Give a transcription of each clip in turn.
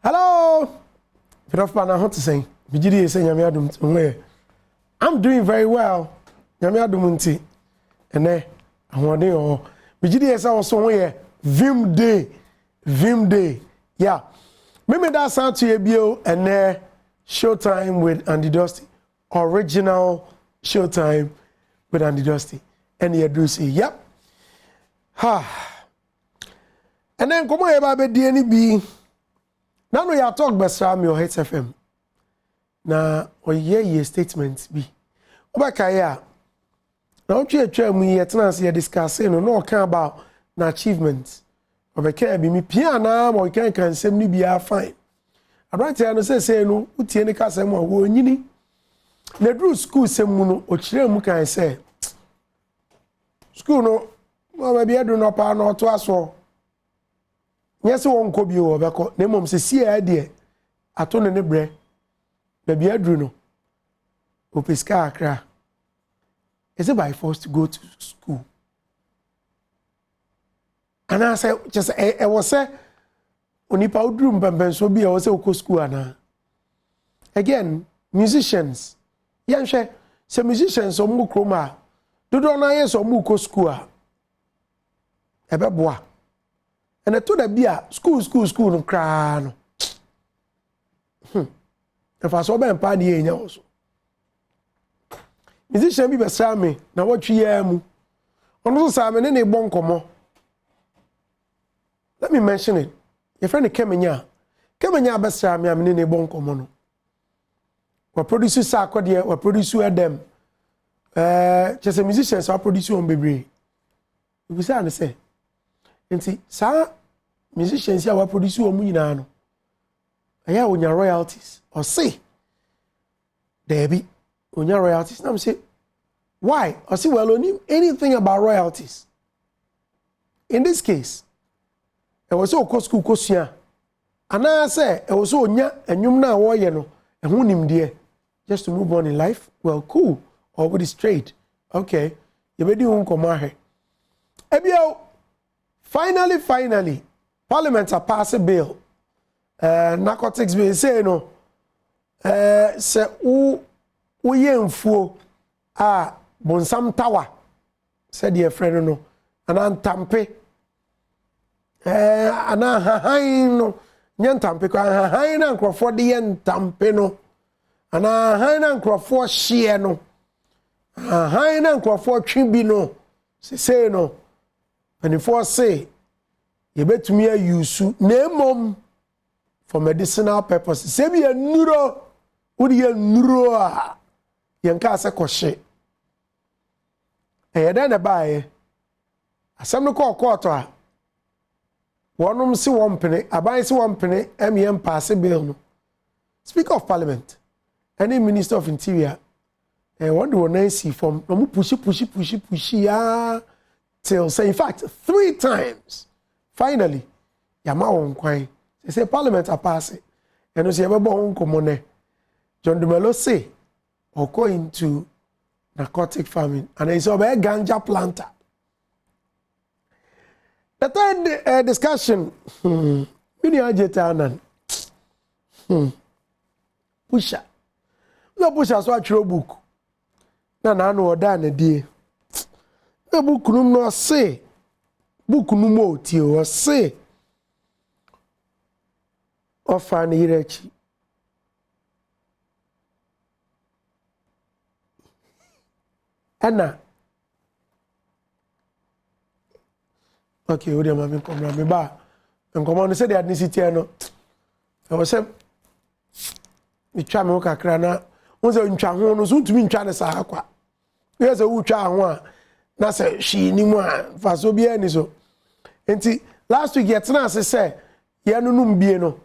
Hello. Professionalism, I want to say, Bijidi say nyame adom nti. I'm doing very well. Nyame adom nti. Ene ahode o. Bijidi say also here Vim Day. Yeah. Maybe that sound to you bio and Showtime with Andy Dosty. Original Showtime with Andy Dosty. And you do see, yep. Ha. And then come on about DNB. Now we are talking about Sami or HFM. Na oye statements bi. Obakaya. Now we are discussing no can about na achievements. Obakaya bi me piana mo can say ni bia fine. Abrante no say no utie ne ka say mo wo nyini. Na dru school sem mu no ochire mu kan say school no ma bia do no pa no to aso. Yes, one could be over. Name of Cecilia, dear. I told ne bre. Baby Adruno. Opisca cra. Is it by force to go to school? And I said, just I was say, only powdrum bamban so be I was a school. Again, musicians. Yanshe, some musicians or mukroma. Do not know yes or muko school. Ebeboa. And I told her, "Bia school no cry no." If I saw them party here also. Musician be beside me. Now what you hear mu? Ono so me ne bon komo. Let me mention it. Your friend Kemenya beside me am ne bon komo no. We produce Sakode, we produce Adom. Just a musicians are produce on baby. We say and say. Nti sa musicians here we produce o mu nyina no aya onya royalties or say there be onya royalties na me say why or say well only anything about royalties in this case e was so school kosua ana say e was so onya enwum na wo ye no e ho nimde just to move on in life well cool or with straight okay you be di hun komahe ebio. Finally, Parliament has passed a bill. Narcotics bill say no. Say yenfu bonsam tawa. Said your friend no. Anan tampe. Anan hahain no. Nyan tampe ko hahain na nkrofo de yen tampe no. Anan hahain na nkrofo hye no. Hahain na nkrofo twibi no. Say no. And if I say, you bet me a use name for medicinal purposes. Say be a neuro, would you neuro? Yanka say koshe. And then a buy a some call quarter. One see 1 penny, I buy 1 penny, MEM pass a bill. No. Speaker of Parliament, any Minister of Interior, and what do I see from pushy. Till say in fact 3 times finally yama won kwan say Parliament a pass it and say ebe bon komone John Dumelo say or go into narcotic farming and he say obe ganja planter. The third discussion mini ajeta nan pusha no pusha so atwere book na no oda na die the book no say book no mo ti o say ofa na irechi ana okay we dey ma me come me ba nkomo no say the ethnicity no I was say me twa me kakra na won say ntwa ho no so ntumi ntwa ne sa akwa we say wo twa ho a na say she ni mu a faso bia ni so enti last week yet na say ye no num bie no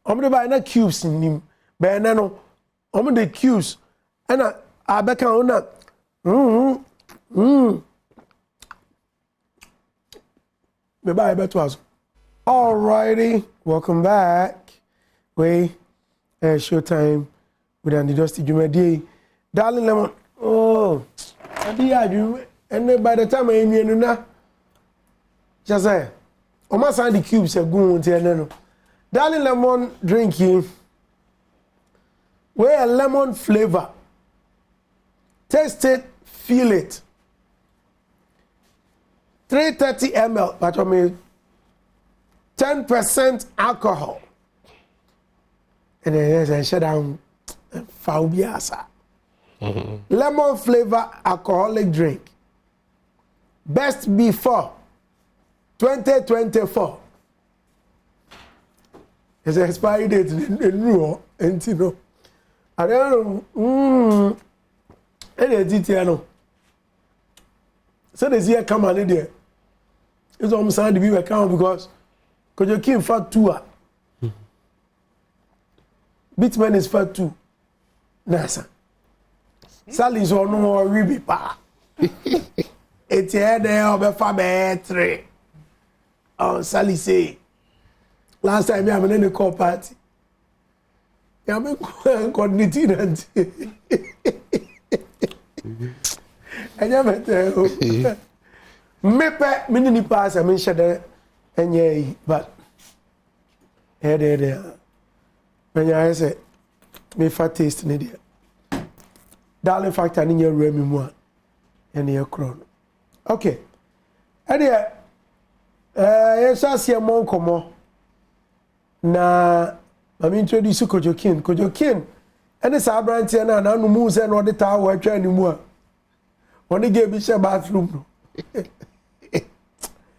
omde ba na cubes nim ba na no omde cubes ana abeka ona me ba beto aso. Alrighty, welcome back. Showtime with Andy Dosty Jumadi. Darling Lemon. Oh, and by the time I am na just say, o ma sand the cubes a go on no. Darling lemon drinking. Where a lemon flavor. Taste it, feel it. 330 ml, but I mean 10% alcohol. And then I shut down Faubiasa. Lemon flavor alcoholic drink. Best before 2024. It's an expiry date in Rio, and you know. I don't know. Any detail. So this year come on there. It's almost time to be account because you came for 2. Bitman is for 2. Nasa. Sally's on no more ribi pa. It's here there over for 3. Oh, Sally say. Last time I am in the call party. I am coordinating. I never tell. Mepe mini pass I mean shade enye but there when I say me fat taste ni there darling factor ni your room mu and your crown okay and there yes as your mon komo na I mean introduce Kojokin and the sabrant na no mu say no the tower atwa ni mu a one give me share bathroom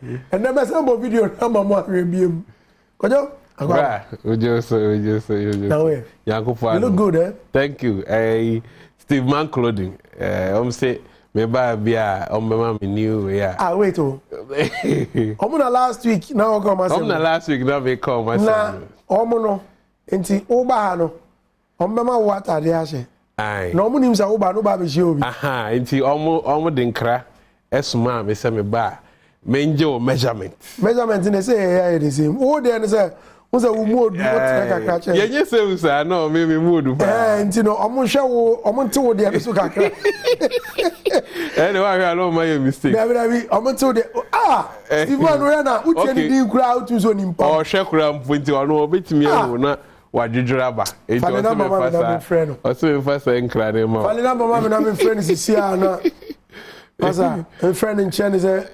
and then some video na mama review Kojo Ojo you look good eh thank you Steve Man clothing say me buy bia mama me new yeah wait na last week now come as na last week now me come as na no enti oba no mama water dey ase ai na nim say oba no ba be she obi aha enti omo de nkra esuma me say me ba menjo measurement ne say yeah the same o dey say who say we mood what kakra che yenye say we say no me mood ba enti no omo hwe wo omo nte wo dey so kakra anyway I don't make mistake David omo nte wo dey Steven no na uche ni di kura utu so nimpa o hwe kura mpunti ono obetimi ahu na wadwedwera ba enti o se me fasa nkra ne ma Falina mama me na me friend sisi ana Pasa, a friend in China say,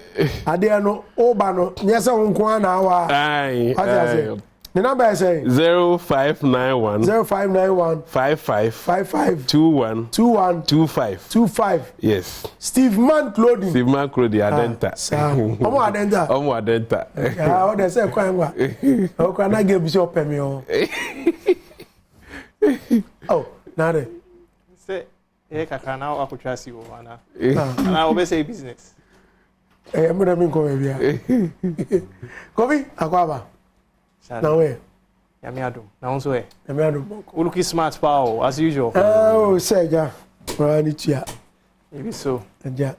"Ade no oba no, nyesa nko na awa." Aye. The number is 0591 55 21 Yes. Steve Man clothing Adenta. Omo Adenta. Ah, what they say kwanwa. O kwa na ge bisi opemi o. Oh, nare. Say kaka na akotwa si wo ana. Na we say business. I'm going to go here. Kofi, akwaba. Now where? Yami Adom. Now so where? Yami Adom. You look smart, pal, as usual. Oh, say ja. Rani tia. Maybe so. Ja.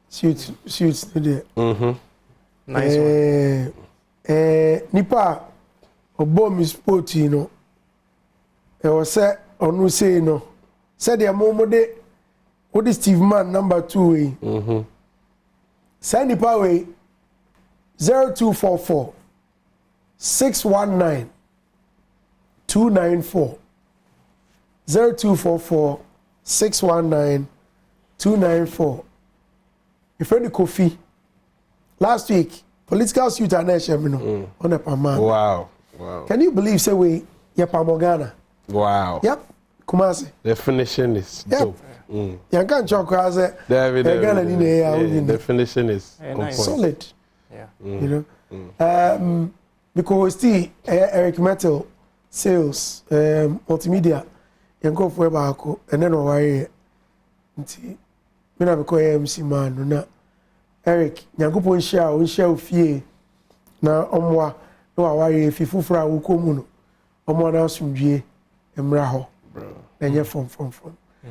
Suits today. Nice one. Nipa obo mi sport no. E wo say onu say no. Said the momode what is Steve Man number 2 way. Send the power 0244 619 294 0244 619 294. If any coffee last week political suit and on a pama. Wow. Can you believe say we yapamogana? Wow. Yep. Kumasi. Definition is dope. Yankan chokwa say definition is nice. solid. Yeah. You know. Because still Eric Metal sales multimedia yanko for baako and then why nti me na because MC man na Eric nyankopon share fie na omwa no why fifufura wukomu no omwa na asumdwie emra ho na nye from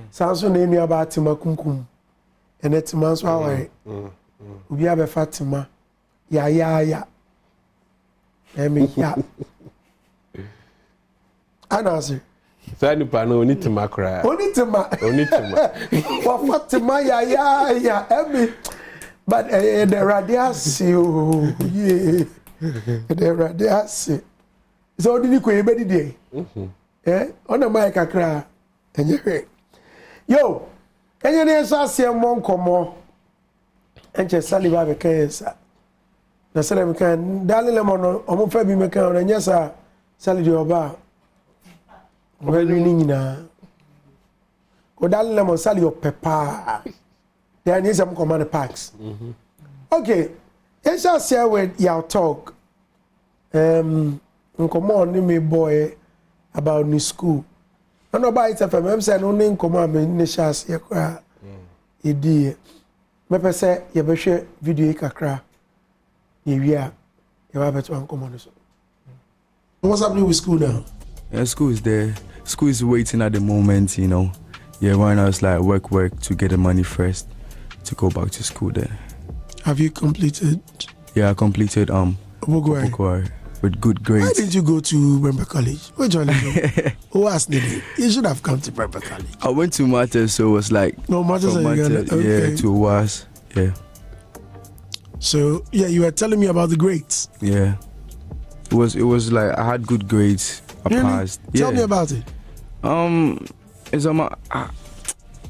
sanso na enu aba atima kunkum enetima so awai obi abe fatima ya emi ya anase Sani pano onitima kra onitima wa fatima ya emi but the radiasi the radiasi So did you go every day? Eh? On the mic kakra. Yo, and you never saw some mon come and just sally by the case. The Salam can Dali Lemon or Fabi Macan and yes, sir, Sally Joba. Well, you need now. Go Dali Lemon, Sally your pepper. There need some command packs. Okay, yes, I share with your talk. Come on, me boy about new school. I know about it. If I'm saying only come on, me nishas ye kra. Idea. Me pese ye be share video kakra. Ye wia. Ye ba beto an come on so. What's happening with school now? Yeah, school is there. School is waiting at the moment, you know. Yeah, right now it's like work to get the money first to go back to school then. Have you completed? Yeah, I completed Obogwari with good grades. Why didn't you go to Bremba College? Which one did you? Who asked you? You should have come to Bremba College. I went to Matters, so it was like no Matters. Okay. Yeah, to was yeah. So yeah, you were telling me about the grades. Yeah, it was like I had good grades. I passed. Tell me about it. It's on my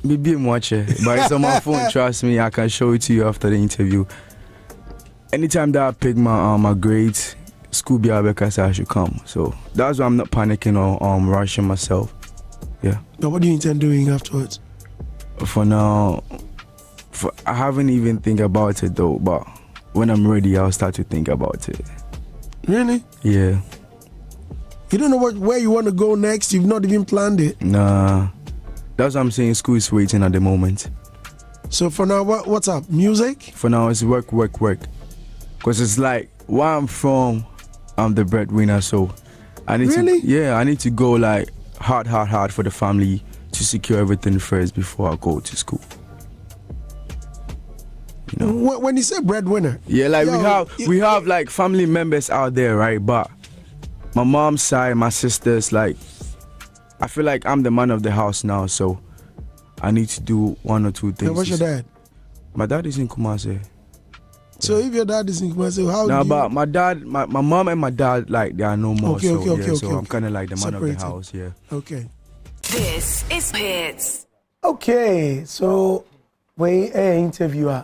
maybe I'm watching, but it's on my phone. Trust me, I can show it to you after the interview. Anytime that I pick my grades, school be because I should come. So that's why I'm not panicking or rushing myself. Yeah. But what do you intend doing afterwards? For now, I haven't even think about it though. But when I'm ready, I'll start to think about it. Really? Yeah. You don't know where you want to go next? You've not even planned it? Nah. That's what I'm saying. School is waiting at the moment. So for now, what's up? Music? For now, it's work. Because it's like, where I'm from, I'm the breadwinner. So I need I need to go like hard for the family to secure everything first before I go to school. You know? When you say breadwinner? Yeah, like we have like family members out there, right? But my mom's side, my sisters, like, I feel like I'm the man of the house now, so I need to do one or two things. What's your dad? My dad is in Kumasi. So if your dad is in Kumasi, how do you... but my dad, my mom and my dad, like, they are no more. Okay, so I'm kind of like the man of the house, yeah. Okay. This is Hits. Okay, so we interviewer,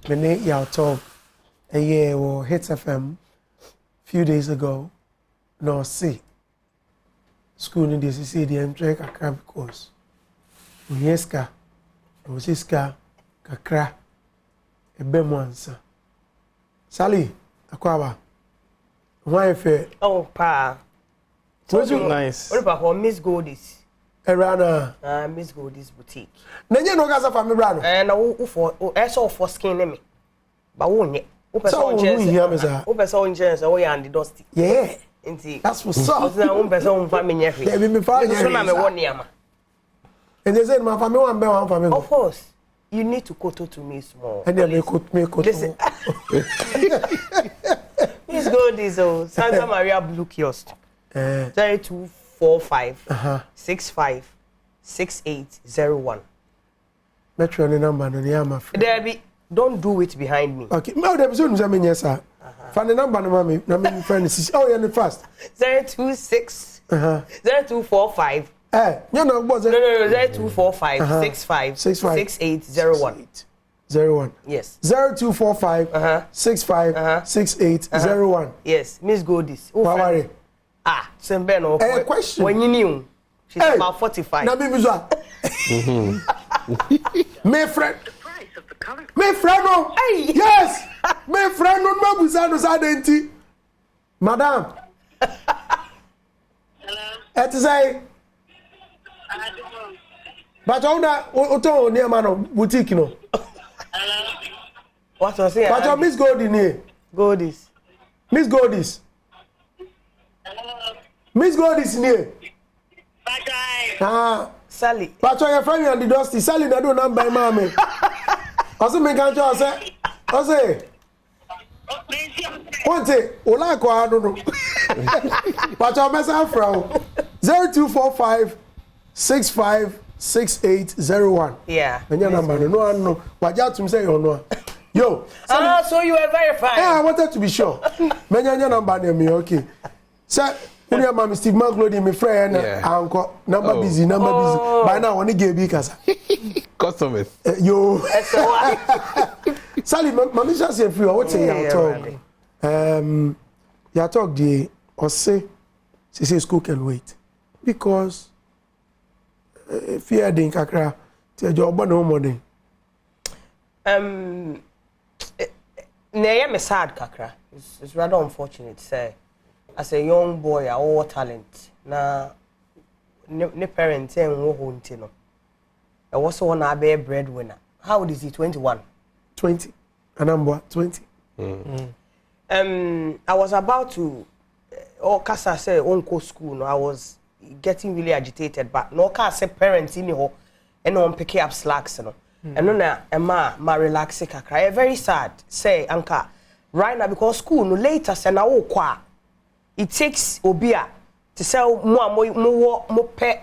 Mene Yao Talk, a year or Hits FM, few days ago, no see. School in the CC, the entry kakra because Uyeska, Osiska, kakra, a bemonsa. Sally, Aquaba. Why fair? Oh, pa. What's nice? What about Miss Goldie's? Erana. Miss Goldie's boutique. Nanya no gaza family brand. And I saw for skin me. But won't it? So we hear me, sir. Person chance, oh, yeah, and the Dosty. Yeah. Indeed. That's what's up. Now, one person family. Yeah, we find one year. And they said, my family one family. Of course. You need to quote to me small. And then me quote. Listen. Miss Goldie's Santa Maria Blue Kiosk. 0245 65 6801. Metro number no near my friend. Debbie, don't do it behind me. Okay. No, the episode is yes, sir. Find the number, mommy. No, my friend is. Oh, you're the first. 026 0245. You know, no, 0245 65 6801. 01. Yes. 0245 65 6801. Yes, Miss Goldie's. Worry. Sembeno. Question. When you knew, she's about 45. Now, baby, my friend. My friend, hey. Yes, my friend, no, Sadenti. Madam. Hello. It's say. But on that, Oto near man boutique, no. Hello. What was it? But Miss Goldie near. Goldie's. Miss Goldie's. Hello. Miss Goldie's near. Bye. Sally. But your friend and the Dosty. Sally, I don't know by mommy. Also, me can't just say. Also. One day, Ola ko I don't know. But your message from 0245 65 6801. Yeah. And your number, no one know. What you to say or no? Yo. So you are verified. Yeah, I wanted to be sure. Menya your number near me, okay. Sir, When your mom Steve McLeod, my friend, uncle, number busy. By now, only gave me casa. Customers. Yo. Sally, my just say free. What's your talk? Your talk the or say school can wait because fear didn't kakra. Tell job no money. Nay, I'm sad kakra. It's rather unfortunate. Say, as a young boy, I all talent. Na ne parents and wo hunting no. I was one a be breadwinner. How old is he? 21. 20. And I'm 20. I was about to Kasa say uncle school. No, I was getting really agitated, but no Kasa parents in here and on pick up slacks, you know. And no na ma relax kakra. Very sad. Say anka right now because school no later say na wo kwa. It takes obia to sell mo pe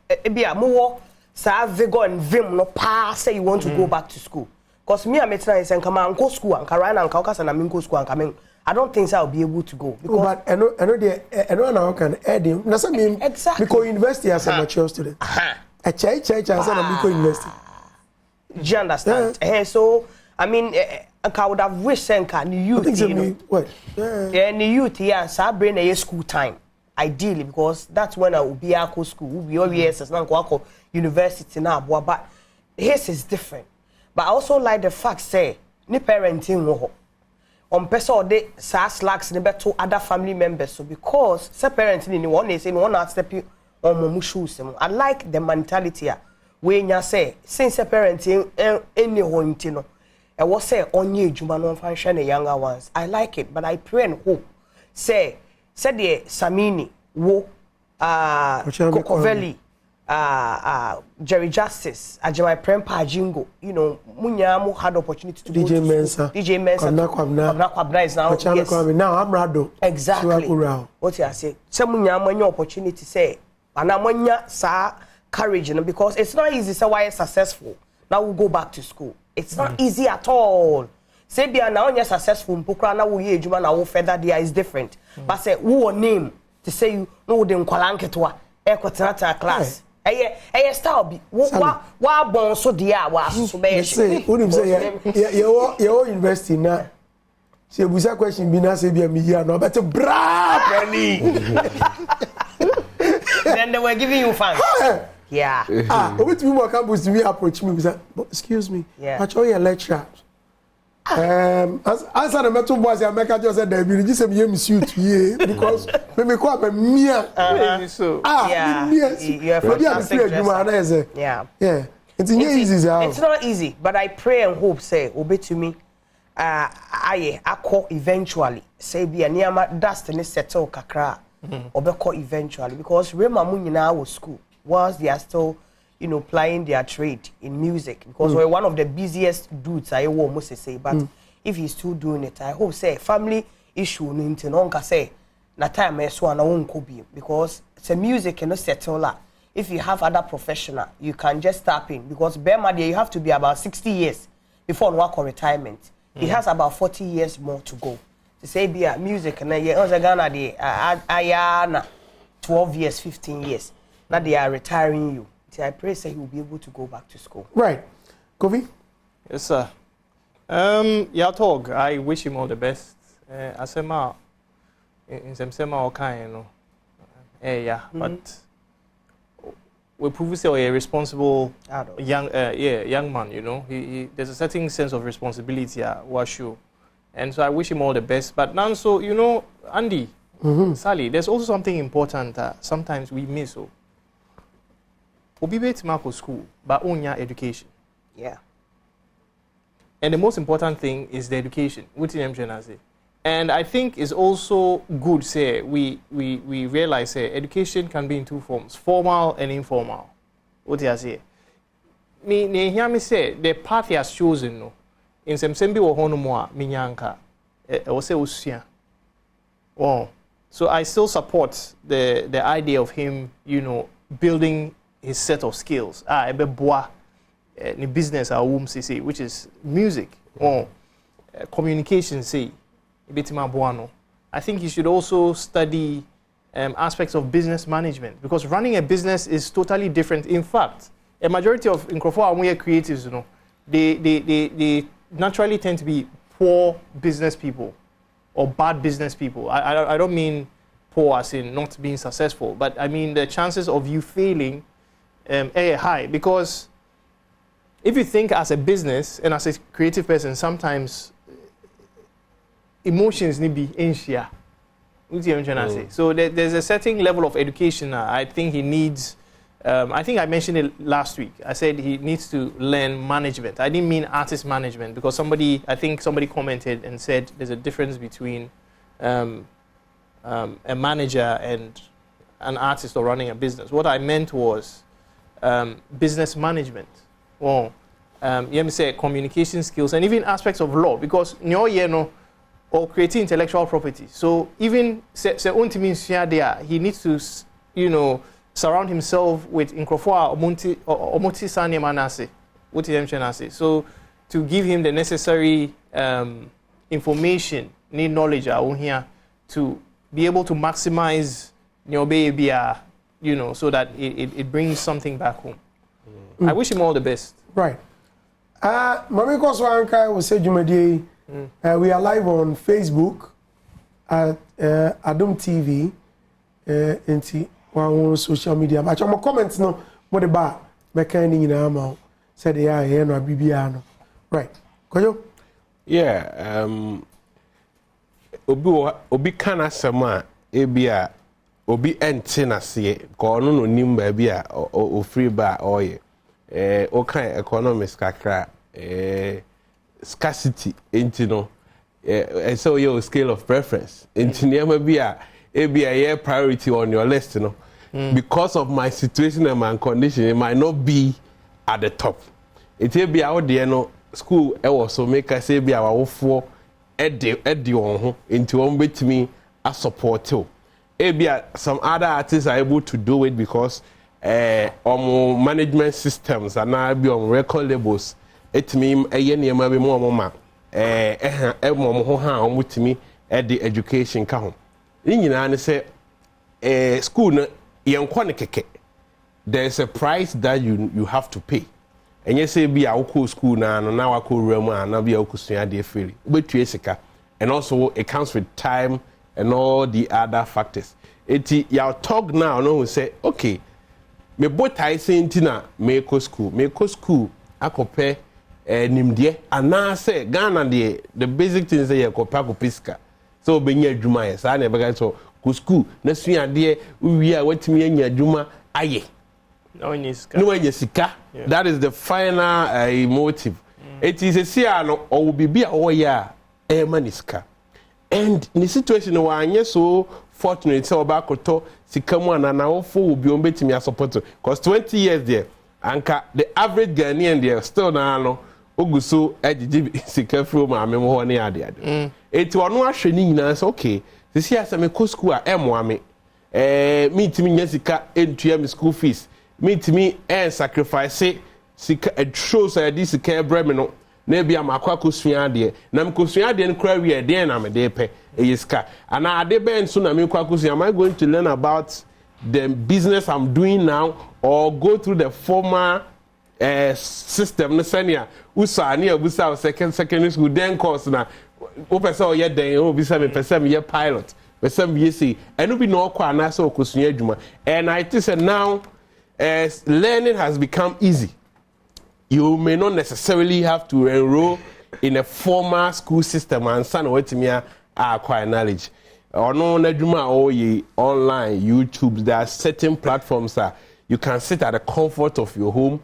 ebia mo sa vigor and vim no pa say you want to go back to school. Cause me and my friends say come on go school and right now and Kasa na me go school and come. I don't think so I'll be able to go. Because but I know now can add him. That's what I mean. Exactly. Because university as a mature student. A church and I university. Do you understand? So I mean, I would have wished Senka the youth. You know, what? Yeah, the youth. Yeah, so I bring a school time. Ideally, because that's when I will be at school. We'll be all years as now go university now. But his is different. But I also like the fact say, ni parenting wo. On person de slacks ne to other family members. So because say parenting ni one is in one step you on my shoes. I like the mentality here. When you say since parenting any home no. I was say on you juma no function the younger ones. I like it, but I pray and hope. Say the Samini wo Kokoveli Jerry Justice Ajay Prempa Jingo, you know, Munyamu had opportunity to DJ go to Mensa. DJ Mensa. Kwabna is now. Yes. Now I'm Rado. Exactly. What you say? Some Munyamu opportunity say, and I'm sa courage, you know, because it's not easy. So why successful? Now we'll go back to school. It's not easy at all. Say be now you're successful. Mpukra na we ejuma na wo feather there is different. But say who name to say you no dem kwalanketwa e kwatata class. Eye style be wa bon so dia wa so be say unim say your university na say busa question bi na say be me here no better bra penny. Then they were giving you fans. Yeah. Over to me more campus to me approach me say excuse me. But all your lecture. As the metal boys I make just said that you just me suit here because me ko am mia. Yeah. It's easy. It's not easy, but I pray and hope say obey to me I call eventually say be near Dosty ne settle kakra obeko eventually because remember mu nyina was school whilst they are still you know, plying their trade in music because we're one of the busiest dudes I will almost say. But if he's still doing it, I hope say family issue no nonka say na time I so na won't be because it's a music cannot settle that. If you have other professional, you can just tap in because Bema you have to be about 60 years before work or retirement. He has about 40 years more to go. To say be a music and Ghana the ayana 12 years, 15 years. Now they are retiring you. I pray say he will be able to go back to school. Right. Kofi? Yes, sir. Yatog, I wish him all the best. Asema in some sema okay, you know. But we prove say a responsible young man, you know. He there's a certain sense of responsibility washu. And so I wish him all the best. But now so, you know, Andy, Sally, there's also something important that sometimes we miss. Obi bet Marco school, but own your education. Yeah. And the most important thing is the education. What I'm trying to say. And I think it's also good, say, we realize, say, education can be in two forms, formal and informal. What do I say? Me hear me say, the path he has chosen, no, in some sembi or honomoa, minyanka, or say usia. Oh, so I still support the idea of him, you know, building his set of skills. Ebe boa ni business say, which is music or communication say. Ebetima boano. I think he should also study aspects of business management, because running a business is totally different. In fact, a majority of creatives, you know, they naturally tend to be poor business people or bad business people. I don't mean poor as in not being successful, but I mean the chances of you failing are high, because if you think as a business and as a creative person, sometimes emotions need to be in share. So there's a certain level of education I think he needs. I think I mentioned it last week. I said he needs to learn management. I didn't mean artist management, because I think somebody commented and said there's a difference between a manager and an artist or running a business. What I meant was business management. Well, you say communication skills and even aspects of law, because or creating intellectual property. So even he needs to, you know, surround himself with inkrofo omoti sane manase. So to give him the necessary information, need knowledge here to be able to maximize your baby, you know, so that it brings something back home. I wish him all the best. Right. Mami Koswanka will say Jumadi. We are live on Facebook at Adom TV into one social media. But my comments no what about mechanic in Amo said they are here no Bibiano. Right. Koyo? Yeah, obi kana sama ebia obi entina se ko no nim ba bia o free ba oye o kan economics kakra scarcity into no so your scale of preference into never be a priority on your list, you know. Because of my situation and my condition, it might not be at the top. It will be out there, no school also make us say be our for Eddie on into one bit me a support too. Maybe some other artists are able to do it because on management systems and now be on record labels. It mean a year near maybe more mama with me at the education count. In say school young keke. There's a price that you have to pay. And you say be a school now I could Roma and be a dear free. But and also it comes with time and all the other factors. Y'all talk now, no we say, okay, me both I say tina make school I compare nimdie ana say Ghana the basic things say yakopa ko piska so benye adwuma ye sa na be ga so ko school na sua de wi a watimi anya adwuma aye no anya sika. That is the final motive. It is a sia no o bibi a wo ya e maniska, and the situation wa anya so fortunate say obakoto sika mu anana wo fo obi on betimi support because 20 years there anka the average Ghanaian there still na no oguso ejiji sika fro ma me ho ne ade ade eti ono ahwe ni nyina say okay this year say me ko school a emo me me timi nya sika entua me school fees me timi sacrifice sika it shows this sika bre me no na bia makwa kosua ade na me kosua ade no kra wi ade na me de pe sika ana ade ben so na me kwa kosua. Am I going to learn about the business I'm doing now or go through the former system no senior usani abusa secondary school then course na o pese o ye den o bisa me pese me ye pilot pese me say eno bi no kwa na so okosua adwuma. And I think say now as learning has become easy, you may not necessarily have to enroll in a formal school system and san wetimi acquire knowledge or no adwuma or ye online YouTube. There are certain platforms that you can sit at the comfort of your home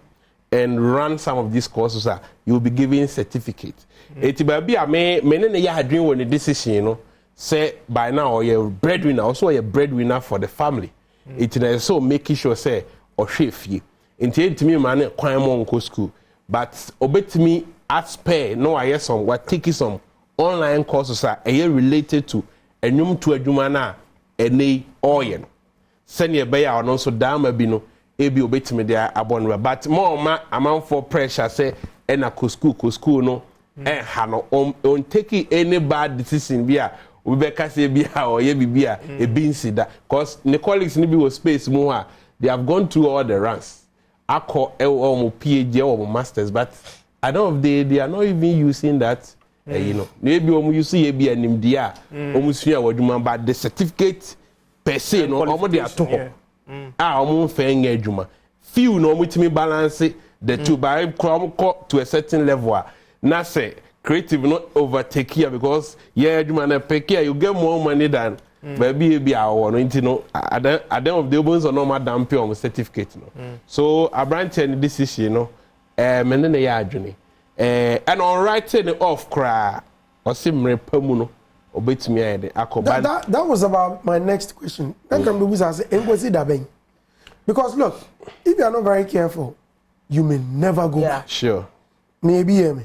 and run some of these courses. You'll be given certificates. It will be a many ya dream when the decision, you know, say by now you're a breadwinner, also a breadwinner for the family. It is so making sure say or shift ye. Into me man quite more school, but obey me at spare. No, I hear some what taking some online courses are related to a num to a jumana a oil. Send your bay or also down maybe no. Ebi obetime there abonwa but more ma amount for pressure say na ko school no ha no on taking any bad decision bia we be ka say bia or ye bibia e bi nsida cause the colleagues ni bi was space mu a they have gone through all the ranks akọ mo PhD or masters but I don't they are not even using that you know maybe you see ye bi animdia omusua wadwuma but the certificate per se no omo dey ato ho omo fa nya adwuma few no omutimi balance the two by come to a certain level na say creative not overtake here because yeah adwuma na pick here you get more money than baby be our no intino at the end of the ones or no madam pure certificate no so a branch and decision no men na ya adwene and on writing off cry or simre pamu no obetimi ayede akoba that was about my next question then can be say engosi da ben because look if you are not very careful you may never go back. Sure Maybe hear me.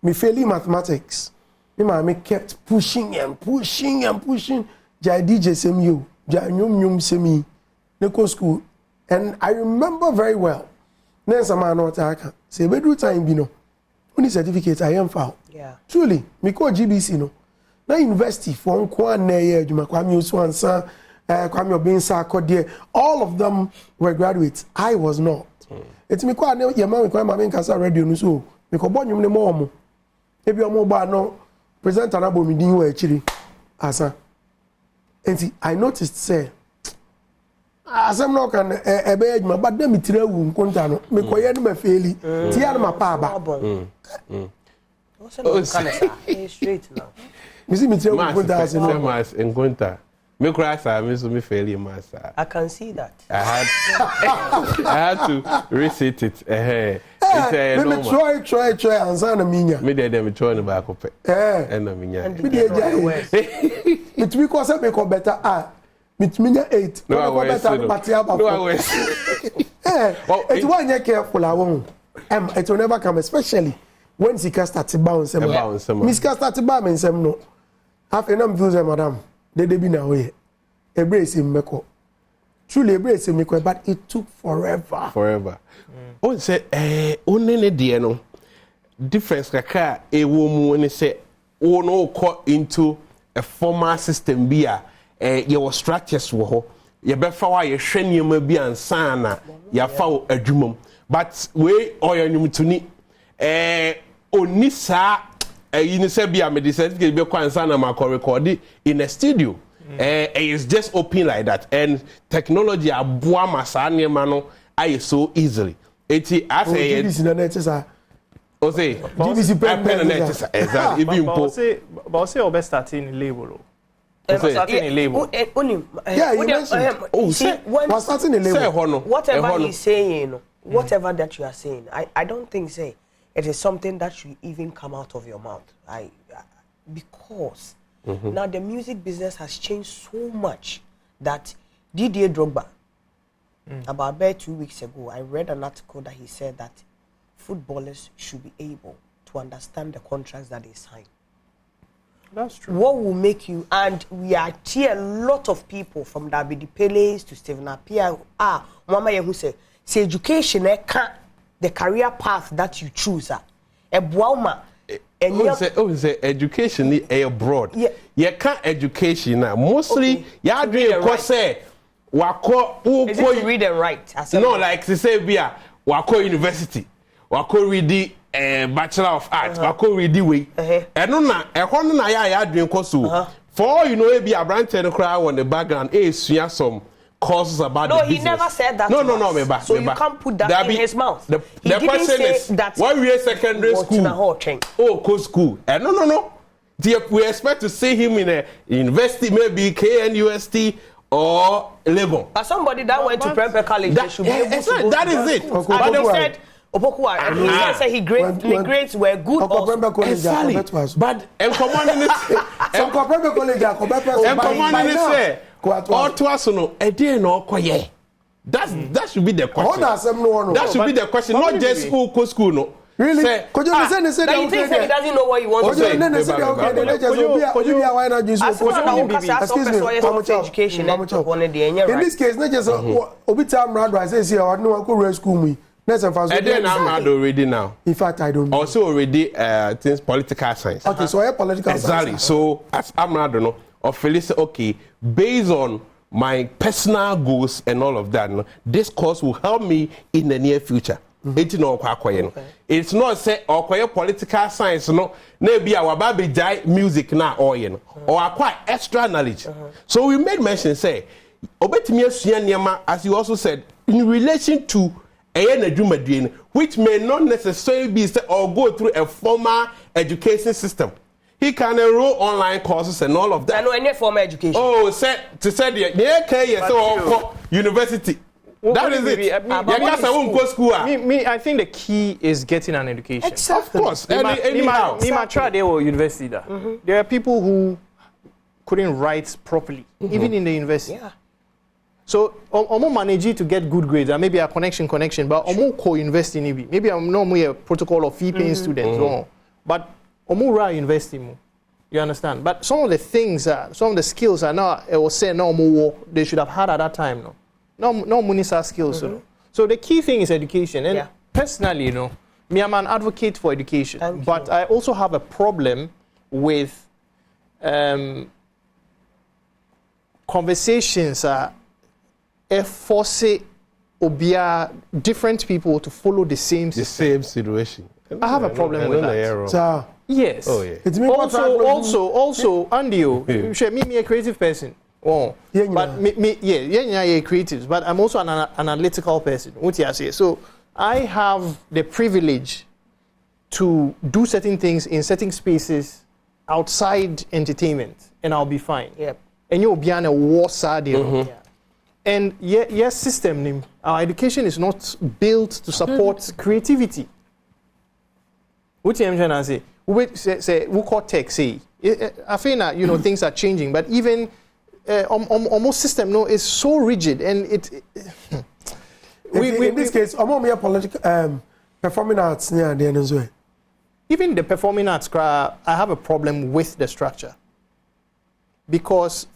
Me failing mathematics. Me mama kept pushing and pushing and pushing. Jai DJ semi, jai nyum semi. Neko school, and I remember very well. Then some man not aka. Say we do time bino. Only certificate I am found. Yeah. Truly, me call GBC no. Na university for nkwa na ye adwuma kwa mi osu ansa kwa mi obinsa akode. All of them were graduates. I was not. It's me kwa na ye ma me kwa ma me nkasa radio no so. Me ko bo nwum ne mo omo. Ebi omo ba no presenter na bo mi din wa akiri asa. Enti I noticed say asem no kan ebe adwuma but dem tire wu nkonta no me ko ye no ma feli. Ti ya no ma pa ba. Straight now. Me see me tire wu nkonta ase no. Mas nkonta. Me cry sa me so me fairly master. I can see that. I had to reset it. Me try ansa na minya. Me dey me try no back up. Na minya. Me dey it we cause me ko better me minya 8. No I better party about. No I it's why you careful I won't. It will never come especially when Sika start bounce. Miss Sika start bounce no. After them views madam. They be now way. Embrace him meko. Truly embrace him meko, but it took forever. Oh, say only ne dear no. Difference kaka wo mu ne say oh no caught into a formal system bia your structures wo ho. Ye be fa wa ye hwe niam bi ansa na ya fa adwumam. But we oyo nyumtuni oni saa you say be a medicine certificate be kwansa na ma record in a studio. It's just open like that and technology aboa masane ma no aye so easily. Eti afey o say GBC pen exactly even but say o be starting in label. Yeah, you mentioned. Was starting a label. Whatever he's saying, whatever that you are saying, I don't think say it is something that should even come out of your mouth. Because now the music business has changed so much that Didier Drogba, about 2 weeks ago, I read an article that he said that footballers should be able to understand the contracts that they sign. That's true. What will make you, and we are here a lot of people from David Peles to Stephen Appiah, Mama Yehu say education the career path that you choose say education is abroad. You can't education now. Mostly you are doing a course you read and write. No, like to say via Wako University. Wako read the Bachelor of Arts. Wako read the way. And no na ya doing course. For you know be a branch and cry on the background some courses about the business. No, he never said that. No, meba. So you can't put that in his mouth. The question is that why we are secondary school? Co-school. No. We expect to see him in a university, maybe KNUST or Legon. But somebody that went to Prempeh College, they should be able to go. That is it. But they said Opokua, he said his grades were good. But I'm commanding it. Some Prempeh College are commanding it. Or to us, no, a day no koye. That should be the question. That should be the question, not just school, no. Really? Could you listen and say that he doesn't know what he wants to say? In this case, not just Obitam Radwa says here, I know I could school me. Let's emphasize. And then I'm not already now. In fact, I don't know. Also already things political science. Okay, so I have political exactly. science. So as I'm not know, or Felicia, okay, based on my personal goals and all of that, no, this course will help me in the near future. It's not say or political science, no, maybe our baby die music now or acquire extra knowledge. So we made mention say, as you also said, in relation to which may not necessarily be or go through a formal education system. He can enroll online courses and all of that. I know any formal education. Oh, said to say the university. That is it. I think the key is getting an education. Exactly. Of course. Anyhow. University. There are people who couldn't write properly, even in the university. Yeah. So, I'm managing to get good grades, and maybe a connection, but I'm co-invest in it. Maybe I'm not a protocol of fee-paying students, but I'm investing. You understand? But some of the things, some of the skills are now, I will say, no, they should have had at that time. No money skills. So the key thing is education. And personally, me, I'm an advocate for education. But I also have a problem with conversations force different people to follow the same situation. I have a problem with that. Yes. Oh, yeah. It's also, Andy, me a creative person. Oh, but me, creatives, but I'm also an analytical person. What you say? So I have the privilege to do certain things in certain spaces outside entertainment, and I'll be fine. Yep. And you'll be on a war side, And yes, system, our education is not built to support creativity. What I'm trying to say? We say we call tech. Say, I feel that things are changing, but even almost system is so rigid, and in this case, I'm political performing arts near the end as well. Even the performing arts, I have a problem with the structure because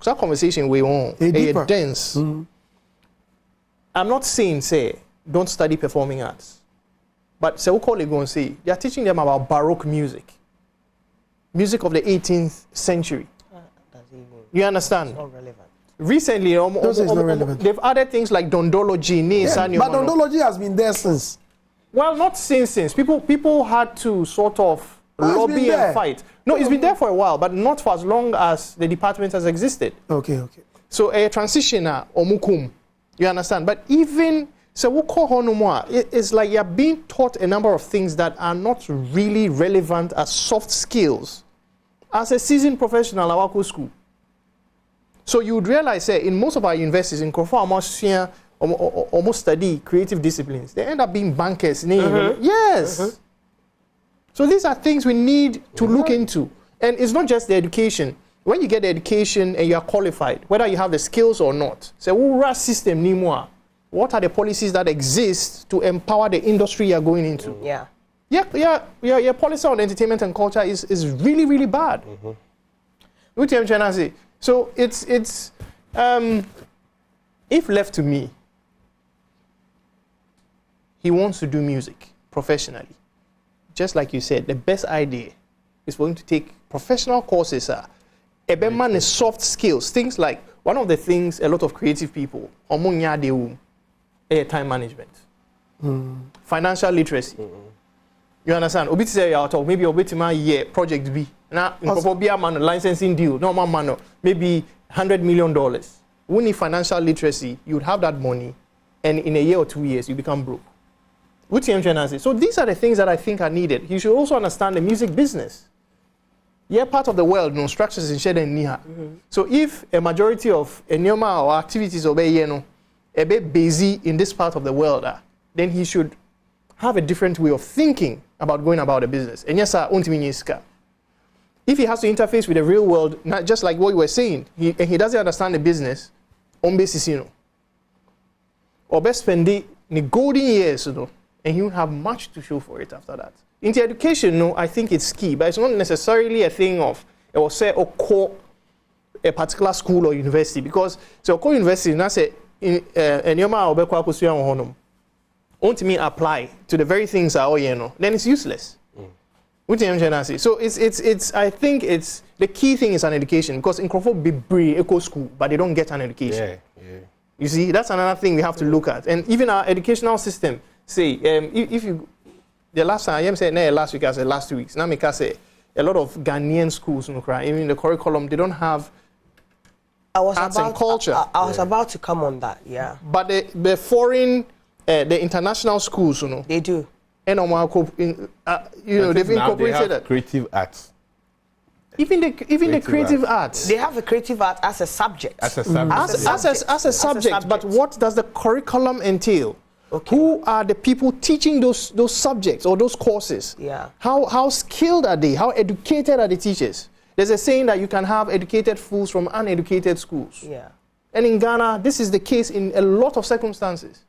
that conversation we on a dense. I'm not saying don't study performing arts, but we call it go and say they are teaching them about Baroque music of the 18th century. You understand? It's not relevant. Recently, they've added things like dondology. But dondology has been there since. Well, not since. People had to sort of lobby and fight. No, it's been there for a while, but not for as long as the department has existed. Okay. So a transitioner omukum, you understand? But even it's like you're being taught a number of things that are not really relevant as soft skills. As a seasoned professional, I work school. So you would realize, in most of our universities in Korea, almost study creative disciplines. They end up being bankers. Yes. So these are things we need to look into. And it's not just the education. When you get the education and you are qualified, whether you have the skills or not, system anymore. What are the policies that exist to empower the industry you're going into? Your policy on entertainment and culture is really, really bad. What I'm trying to say? So it's if left to me, he wants to do music professionally. Just like you said, the best idea is for him to take professional courses. Man is soft skills. Things like, one of the things a lot of creative people, time management, financial literacy. You understand? Obi say maybe obi project B. Now, licensing deal. No man, maybe $100 million. When you need financial literacy, you would have that money, and in a year or 2 years, you become broke. What I'm trying to say? So these are the things that I think are needed. You should also understand the music business. Part of the world, structures in Shed and Niha. So if a majority of enyoma or activities obey a bit busy in this part of the world, then he should have a different way of thinking about going about a business. And yes, if he has to interface with the real world, not just like what you were saying, he doesn't understand the business on basis, or best spend the golden years, and he won't have much to show for it after that. Into education, I think it's key, but it's not necessarily a thing of, it will say, core a particular school or university, because so core university, that's won't me apply to the very things I know, then it's useless. What do you say? So it's I think it's the key thing is an education, because in Crawford be eco school, but they don't get an education. Yeah. You see, that's another thing we have to look at. And even our educational system, say, if you, the last time, I said last week, I said last 2 weeks, now I say a lot of Ghanaian schools, even in the curriculum, they don't have arts and culture. I was about to come on that, yeah. But the foreign, the international schools, they do. And they've incorporated that. Creative arts. Even the creative arts. They have a creative art as a subject. As a subject. As a subject. But what does the curriculum entail? Okay. Who are the people teaching those subjects or those courses? Yeah. How skilled are they? How educated are the teachers? There's a saying that you can have educated fools from uneducated schools. Yeah. And in Ghana, this is the case in a lot of circumstances.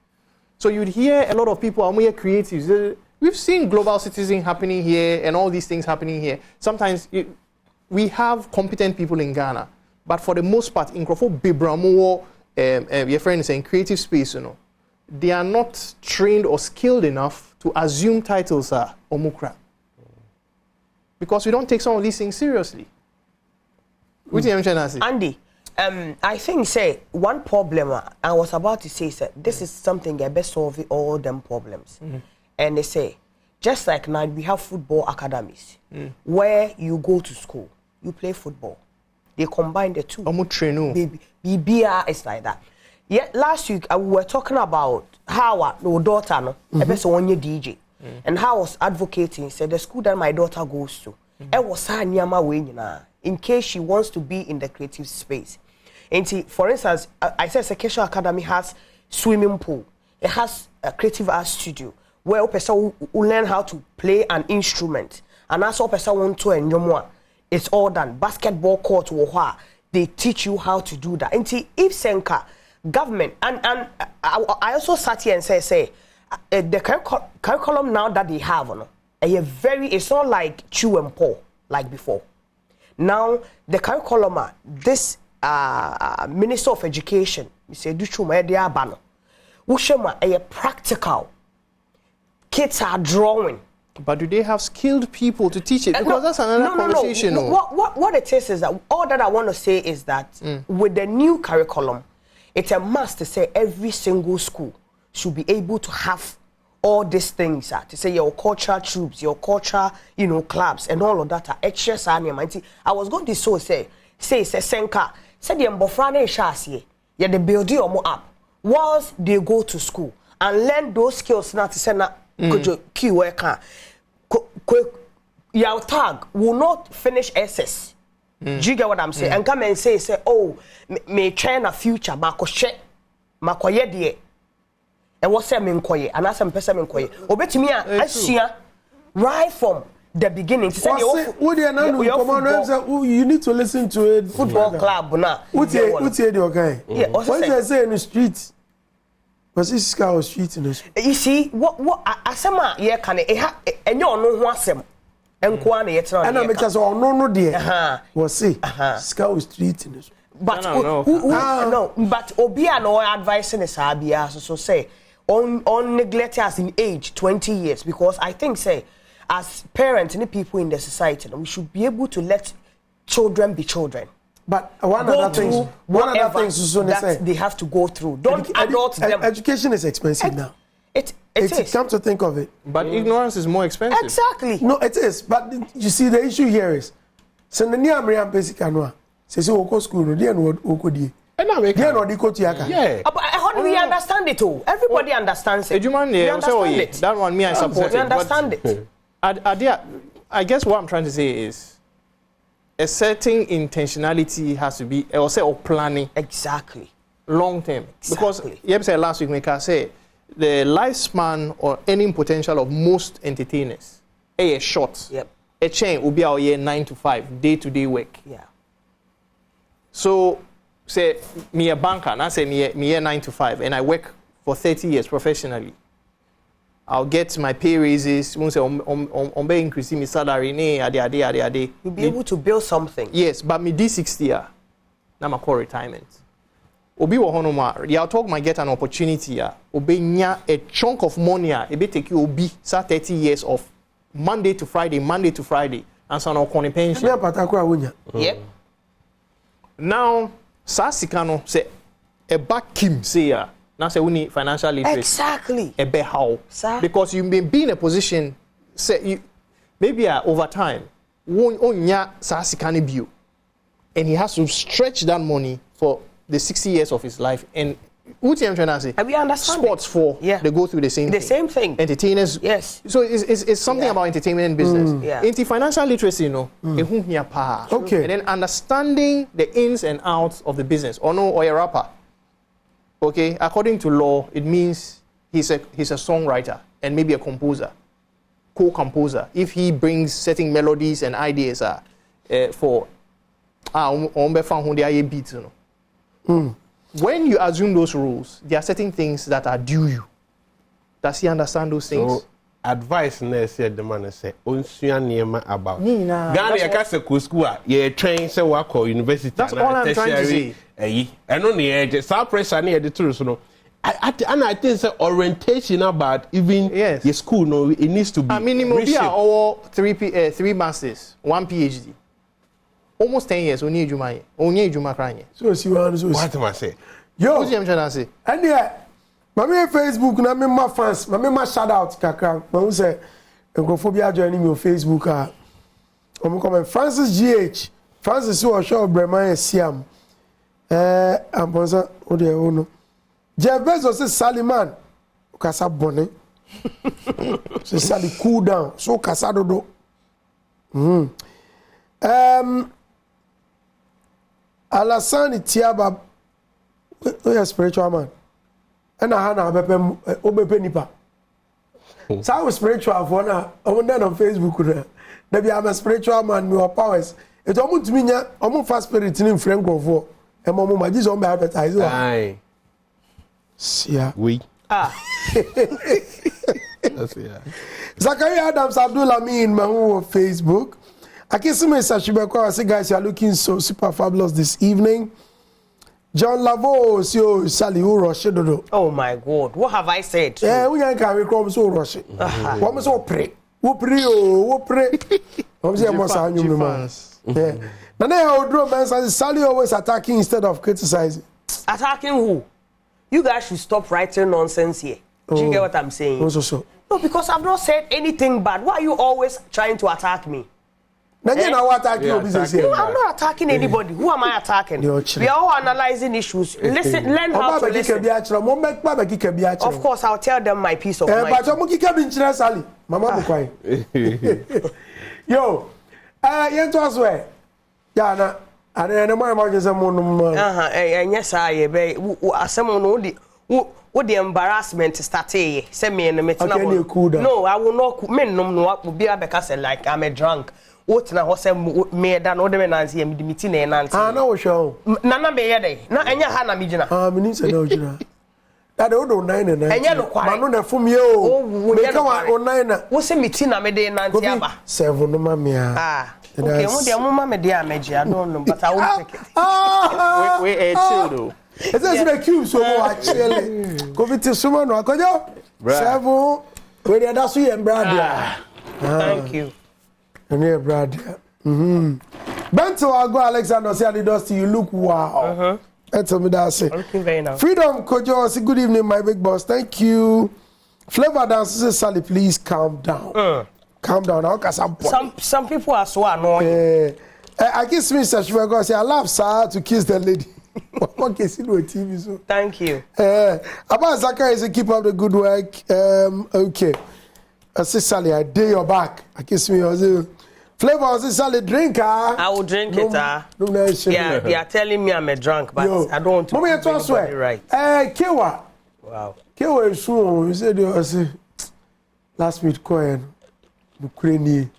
So you'd hear a lot of people, and we are creatives. We've seen global citizen happening here and all these things happening here. Sometimes we have competent people in Ghana, but for the most part, in Crawford, Bibramuo, your friend is saying creative space, they are not trained or skilled enough to assume titles are omukra. Because we don't take some of these things seriously. What do you say? Andy, I think, say, one problem I was about to say is that this is something that best solve all them problems. And they say, just like now, we have football academies where you go to school, you play football. They combine the two. BBR is like that. Yeah, last week we were talking about how our daughter, DJ, and how I was advocating, said the school that my daughter goes to, in case she wants to be in the creative space. And see, for instance, I said Sekesha Academy has swimming pool. It has a creative art studio where a person will learn how to play an instrument. And that's what person want to enjoy more. It's all done. Basketball court, they teach you how to do that. And see, if Senka, government, and I also sat here and say the curriculum now that they have, it's not like chew and pour like before. Now, the curriculum, this Minister of Education, Mr. Duchuma Ediabano, Ushema, a practical. Kids are drawing. But do they have skilled people to teach it? Because that's another conversation. No. What it is that all that I want to say is that with the new curriculum, it's a must to say every single school should be able to have all these things. To say your cultural troops, your culture, clubs, and all of that. I was going to say Senka, say the Mbofrane Shasi, the build your up once they go to school and learn those skills now to say na key worker. Your tag will not finish SS. Do you get what I'm saying? And come and say, oh, me train a future, makoye die. And what say me koye? And that's some person me koye. Obeti me a right from the beginning. You need to listen to it. Football club now. What's the okay? Yeah. What I say in the street? Was this guy street in the street? You see, what asema ye can and you know who asem. And Kwana yet and I make us all no dear. Was see Scout street in the street. But no, but Obia no advising is Abia so say on neglected as in age 20 years, because I think say as parents and people in the society we should be able to let children be children. But one of the things that they have to go through. Don't adult them. Education is expensive now. It is. Come to think of it. But ignorance is more expensive. Exactly. No, it is. But you see, the issue here is, so the near Mariam basic annual says, "Oh, go school, no, dear, no, go dear." And I make dear, no, go to Yaka. Yeah. But how do we understand it all? Everybody understands it. We understand it. That one, me, I support it. We understand it. I guess what I'm trying to say is, a certain intentionality has to be, or planning. Exactly. Long term. Exactly. Because, you said last week, I say, the lifespan or earning potential of most entertainers is short. Yep. A chain will be our year 9 to 5, day-to-day work. Yeah. So, say, me a banker, and I say me year 9 to 5, and I work for 30 years professionally. I'll get my pay raises. Won't say be increasing my salary. You'll be able to build something. Yes, but me D60 now I call retirement. Obi wo hono ma, you talk might get an opportunity obi nya a chunk of money e be take you obi sa 30 years of Monday to Friday and so no kon pension. Me patakwa wonya. Yep. Now sa sika no say e back kim say now say we need financial literacy. Exactly. E be how? Sir. Because you may be in a position say you maybe over time onya sa sika ne bio. And he has to stretch that money for the 60 years of his life. And what I'm trying to say, we understand sports for they go through the same thing. Entertainers, yes. So it's something about entertainment and business. Yeah. Into financial literacy, you know, Okay. and then understanding the ins and outs of the business. Or no, or a rapper. Okay, according to law, it means he's a songwriter and maybe a composer, co-composer. If he brings certain melodies and ideas for beats, you know. When you assume those rules, there are certain things that are due you. Does he understand those things? So, advice na say the man say onsua niema about. Ghana ya ka say school ye train say wa call university. That's all I'm trying to say. Eno ne ye say pressure na ye de turu so no. I think say orientation about even your school no it needs to be minimum be our 3 masters, 1 PhD. Almost 10 years, only Juma crying. So see what am I say? Yo, what's I'm trying to say? And yeah, my Facebook, na me my fans, my shout out kakra. My say, Encophobia joining me on Facebook. I'm coming Francis GH, Francis who show Bremen Siam. I'm bonza ode ono. Jeff Bezos say Saliman, kasa bonne. So Sali cool down, so kasa dodo. Alassane Tiaba, oh spiritual man. And I had a obepe nipa. So I was spiritual for now. I went on Facebook. Maybe I'm a spiritual man, more powers. It's almost to me, I'm fast spirit in Frank of and Mama, this on my advertising. Aye. Yeah. We. Zachariah Adams Abdullah me in my own Facebook. I can see my Sashibeko. I say, guys, you are looking so super fabulous this evening. John Lavo, so Sally, who rush it? Oh my God, what have I said? Yeah, we can't carry come so rush it. What so pray? Who pray? Who pray? I'm saying, I'm saying, you know, yeah. Now, I would draw man. Sally always attacking instead of criticizing. Attacking who? You guys should stop writing nonsense here. Do you get what I'm saying? So. No, because I've not said anything bad. Why are you always trying to attack me? Now you know what attacking your business here. No, I'm not attacking anybody. Who am I attacking? We are all analyzing issues. Listen, learn how to listen. Of course, I'll tell them my peace of mind. But I'm going to Sally. Mama, yo, you to us where? Yeah, I don't know someone. And yes, I be someone who the embarrassment started. Send me in the meeting. No, I will not. Men no be because like I'm a drunk. What na hose me da no de me nansi me meeting na nansi. No show. Nana be ye dey. Na enya ha na me gina. Me ni se na gina. That do 9 and 9. Enya no kware. Manu na fum ye o. Me ka wa 9 na. Wo se meeting na me dey nansi aba. 7 no ma me a. Okay, mo dey mo ma me dey ameji. I don't know, but I will take it. We chill though. It's just the cube so wa chill. Go fit suma no akojo. 7 we dey da so ye brother. Thank you. And here, Brad. Bento, I'll go, Alexander. Say, Dosty, you look wow. That's me that say. Looking very nice. Freedom, Kojo. Say, good evening, my big boss. Thank you. Flavor dance. Say, Sally, please calm down. Calm down. Some people are so annoying. I kiss me, Sir Shivago. Say, I love sir to kiss the lady. What can see no TV so? Thank you. About Zachary, say, keep up the good work. Okay. I say, Sally, I dare your back. I kiss me. I say, Flavor, I say, Sally, drink, I will drink it, Yeah, they are telling me I'm a drunk, but I don't want to be anybody right. Kewa. Wow. Kewa is soon. You said, I say, last week, Koyan, Ukraine.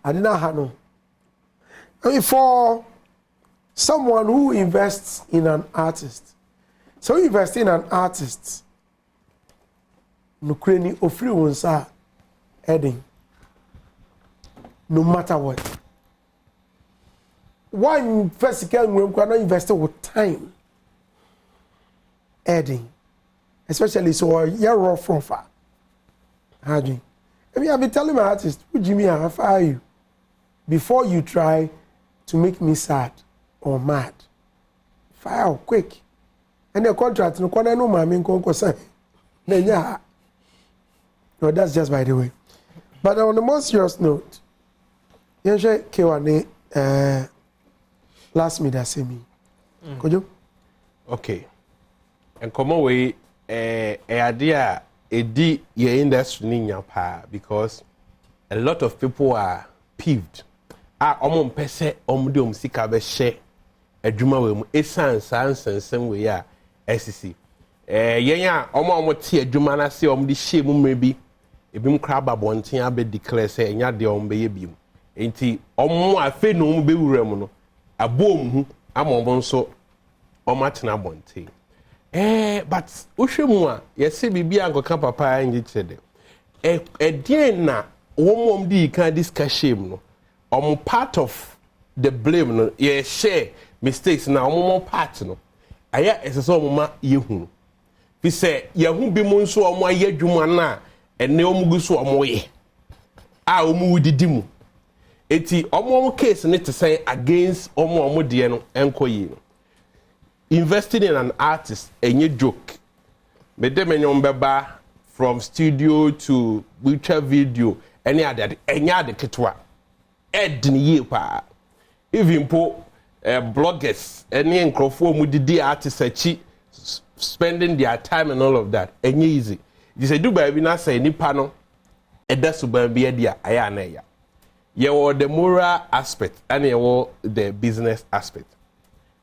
I did not have no. I mean, for someone who invests in an artist, so you invest in an artist, Ukraine offer ones are heading, no matter what. one physical we can invest with time adding especially so you're raw from far Hadji if you have been telling my artist Jimmy how far are you before you try to make me sad or mad file quick and the contract no corner no mama nko sign no that's just by the way but on the more serious note yenhwe K1 last me that say me kojo okay and come away idea edi your industry ni nya pa because a lot of people are peeved omo mpese omde omsika be hye adwuma we mu esan sansensem we ya SCC yenya omo te adwuma na se omde hye mu mre bi ebim kra babonten abe declare say enya de ombe ye bi mu enti omo afe no mu be wura mu no abom hu amom nso omo atena bonten but uhwemu a yesi bibia ankoka papa ngi chede edien na womom di kan discussion no part of the blame no ye share mistakes na part no aya eseso omma yehu fi se yehu bi mu nso omo ayadwuma na ene omugu so omo ye omu wudidi mu eti omo case ne to say against omo de no enkoyi no investing in an artist enye joke me dem enyom beba from studio to virtual video any other enya de ketwa edni ye pa even po bloggers any nkrofo mu didi artists achi spending their time and all of that enye easy you say do baby na say nipa no edaso ban bi dia aya na ya ye the moral aspect and ye the business aspect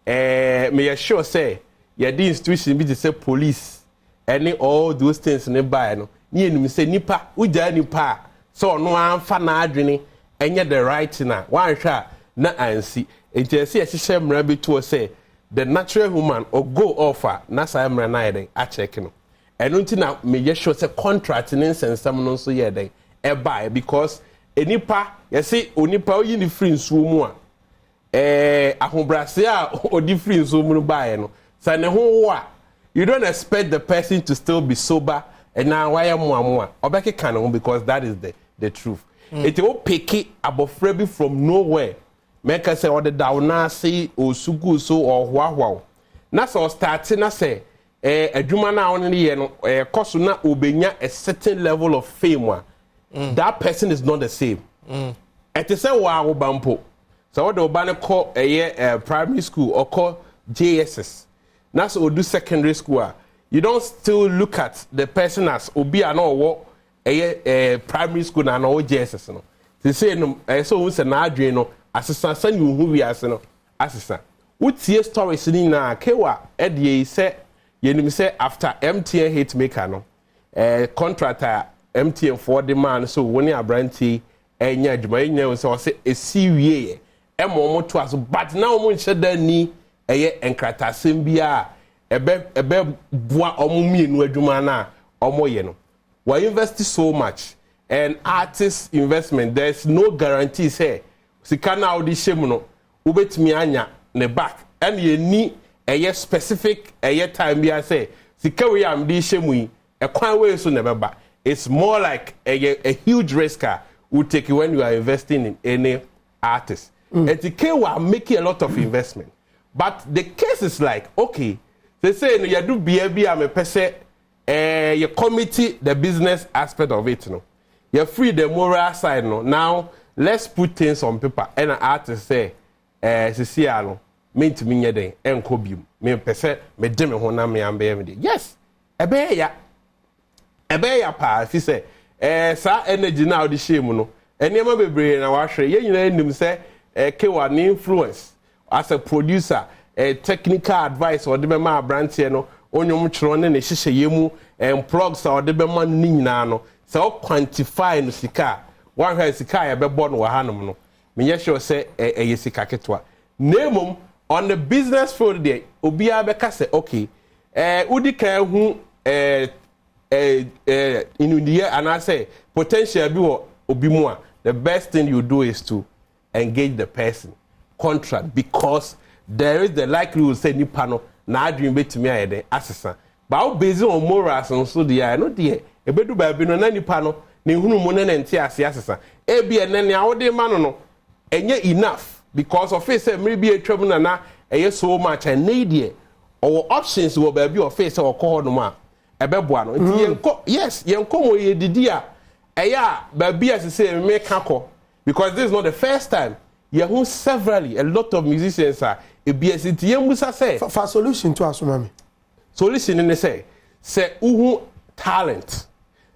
me sure say ye the institution be say police any all those things ne buy no ni enum say nipa uja nipa so no amfa na adwene enye the right na wan hwa na ansi enti say ehye mra bi to say the natural human or go offer na say mra na yeden a check no eno nti na me sure say contract ne nsensam no so yeden e buy because enipa ye say onipa oyi ni free nsuo mu a ahobrase a odi free nsuo mu buy no say ne ho wo a you don't expect the person to still be sober and now why am I obeke can because that is the truth. It will pick it abofra bi from nowhere. Make us say or the down say or sugu so or wow. Na so starting na say adwuma na on ye no cost na obenya a certain level of fame. That person is not the same. It is say wow bampo. So what the obane call primary school or call JSS. Now so do secondary school. You don't still look at the person as obi ano wo primary school na no JSS no. They say no so we say na adwen no asesa san you hu wi ase no asesa. Utie stories ni na kewa edie say yenim say after MTN hit maker no contractor MTN for the man so woni abranti enya adwuma enya so say esiwie mo to aso but now mo nhyeda ni enkratasem bia ebe bua omumienu adwuma na omoye no we invest so much and artist investment there's no guarantee say sika na odi hyem no ubetimi anya ne back and ye ni specific time bia say sika we am di hyem yi ekwan we so ne beba it's more like a huge risk you take when you are investing in any artist etike we are making a lot of investment. But the case is like, okay, they say no, you do be am a person, your committee, the business aspect of it, no. You're free the moral side, no. Now let's put things on paper. And an artist say, Ceciano, mean to me yet, and cobium, me person, me demi hona me and be yes, a bear pa, if you say, sa energy now the shame, no. And never be brain, I wash it, you know, say, K1 influence. As a producer, technical advice or the bema brand here no onyom chro ne hihye yemu and plugs or the bema ni nyina no so quantify no sika one hwe sika ya bebo no hanom no me sure say sika ketwa nemum on the business field there obia beka say okay udi kan hu in the year and I say potential bi wo obi mu a the best thing you do is to engage the person. contract because there is the likelihood say nipa no na adwin betumi ayede asesa but based on morals so dey no dey ebedu baabi no na nipa no ne hunu mu ne nte ase asesa e bi ene ne awode ma no enye enough because of face maybe atwam na eye so much and need there or options wo baabi of face or call no ma ebeboa no nti yenko yes yenko mo ye didi a eya baabi asese me kako because this is not the first time you have severally a lot of musicians are ebiasiti yemusa say for solution to asoma me solution ne say uhu talent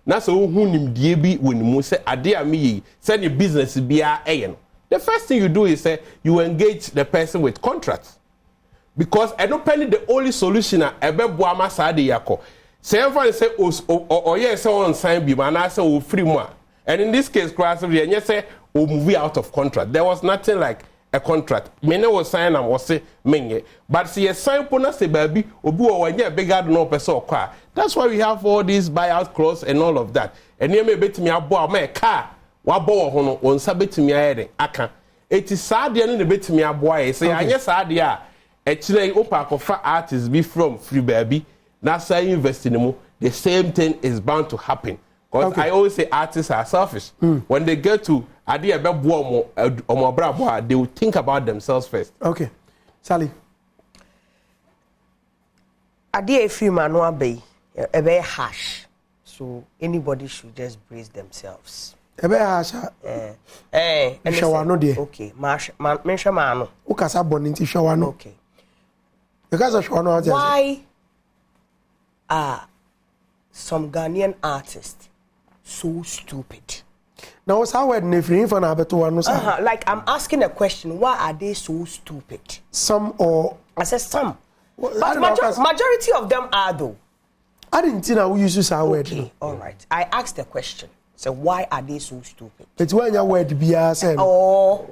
na so uhu nimdie bi wonimu say ade a me yi say the business bia eye no the first thing you do is say you engage the person with contracts because I don't penny the only solution a ebeboa ma sa de yakọ say everyone say or yes say on sign bi man say o free mo and in this case class we say o move out of contract there was nothing like a contract many was sign and was say menye but see a sign pona say baby obi o wanya bigger no person kwa that's why we have all these buyout clause and all of that and you may betimi abo ma car wa bo ho no onsa betimi ayede aka eti saade no ne betimi abo aye say anye saade a e kire opa kofa artists be from free baby na say invest in mu the same thing is bound to happen because okay. I always say artists are selfish when they get to idea be bo omo brabo they will think about themselves first. Okay, Sally. Idea free man no be a very harsh, so anybody should just brace themselves. A very harsh. Shawano de. Okay, mention mano. Ukasa born into Shawano. Okay. Because of Shawano. Why are some Ghanaian artists so stupid? Now, what's our word? Like I'm asking a question. Why are they so stupid? Some or I said some, but majority of them are though. I didn't know we use our word. Okay, all right. I asked the question. So why are they so stupid? It's when your word be said. Or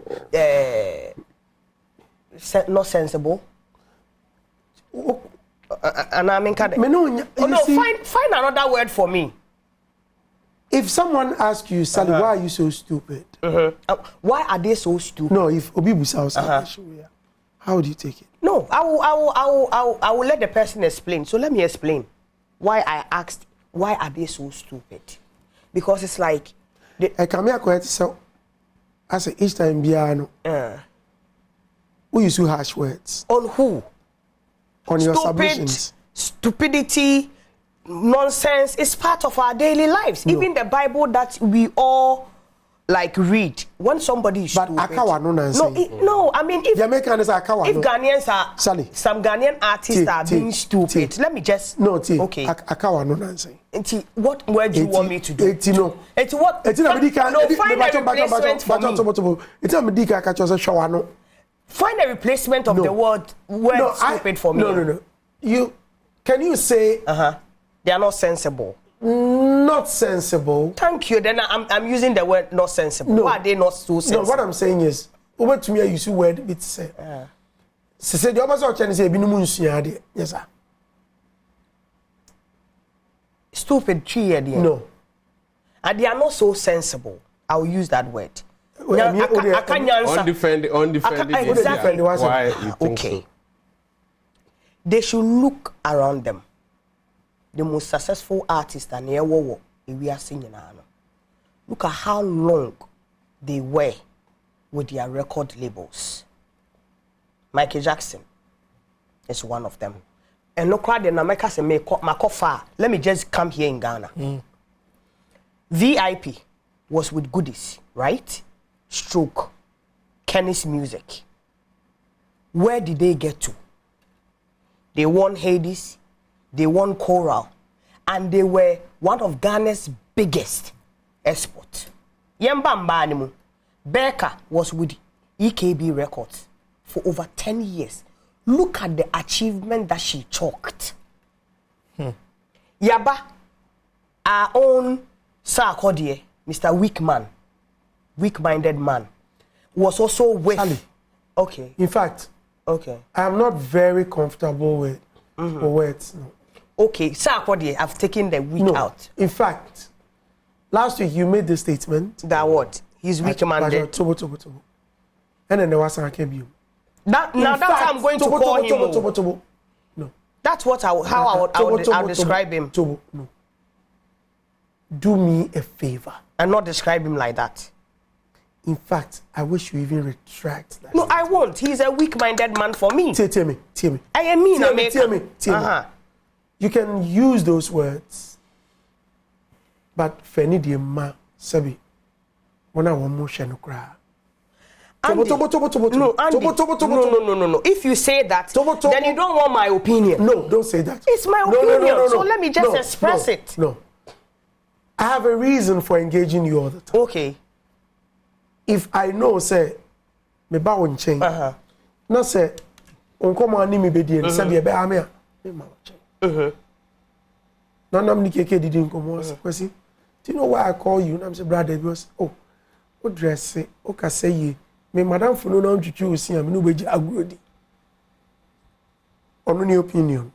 not sensible. And I mean, find another word for me. If someone asks you, Sally, why are you so stupid? Why are they so stupid? No, if Obibusa was how do you take it? No, I will let the person explain. So let me explain why I asked, why are they so stupid? Because it's like I come here quite so I say each time Biano. We use harsh words. On who? On your submissions. Stupidity. Nonsense is part of our daily lives. No. Even the Bible that we all like read. When somebody is stupid. No, I mean if Ghanaians are Sally. Some Ghanaian artists are being stupid. Let me just okay. Akawa no nonsense. What word do you want me to do? No. Find a replacement of the word stupid for me. No. Can you say they are not sensible? Not sensible. Thank you. Then I'm using the word not sensible. No. Why are they not so sensible? No, what I'm saying is, over to me, I use the word bit say. Say the opposite Chinese say binu munsuade. Yes, sir. Stupid tree idea. No. And they are not so sensible. I will use that word. Undefended. Exactly. Why you think so? They should look around them. The most successful artists and we are singing now. Look at how long they were with their record labels. Michael Jackson is one of them. And no crowd in America say Makofa. Let me just come here in Ghana. VIP was with Goodies, right? Stroke, Kenny's Music. Where did they get to? They won Hades, they won Coral, and they were one of Ghana's biggest exports. Yembamba Becca was with EKB Records for over 10 years. Look at the achievement that she chalked. Yaba, our own Sarkodie, Mr. Weak-minded man, was also with. Sally. Okay. In fact, okay. I am not very comfortable with words. No. Okay, Sarkodie, I've taken the weak out. In fact, last week you made the statement that what? He's weak-minded. And then there was a That's how I'm going to call him. No. That's what I'll describe him. Tobo, no. Do me a favor. And not describe him like that. In fact, I wish you even retract that. No, I won't. He's a weak-minded man for me. Tell me. I mean, tell me. You can use those words, but Feni di ma sabi, wana wamo shenu kra. No. If you say that, then you don't want my opinion. No, don't say that. It's my opinion. No. So let me just express it. No. I have a reason for engaging you all the time. Okay. If I know, say, me ba won chain. No say, onko ma ni me be die, say be ame a, me ma won chain. No nam ni keke didi nkomo kwesi. Do you know why I call you? I'm say brother because o dress o ka say ye. Me madam funu na ntwitwi osi am no beji agodi. Ono ni opinion.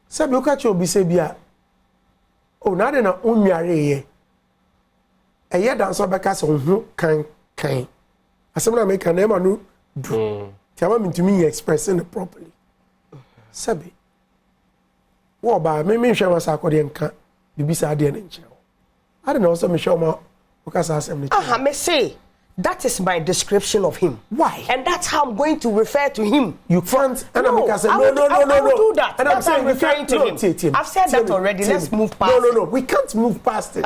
Say be o ka che obi say bia. O na de na onware ye. Eye dan so beka se ho kan. Asem na make na ma no do. Tiama mintumi expressing it properly. Sabi. Wo ba me hwe wa sa akode nka bibi sa ade na nkyere. I don't know so me hwe ma o ka sa asem ni. Me say that is my description of him. Why? And that's how I'm going to refer to him. You can't. And No, I say I no. will do that. And That's how I'm referring to him. I've said that already. Let's move past it. No. We can't move past it.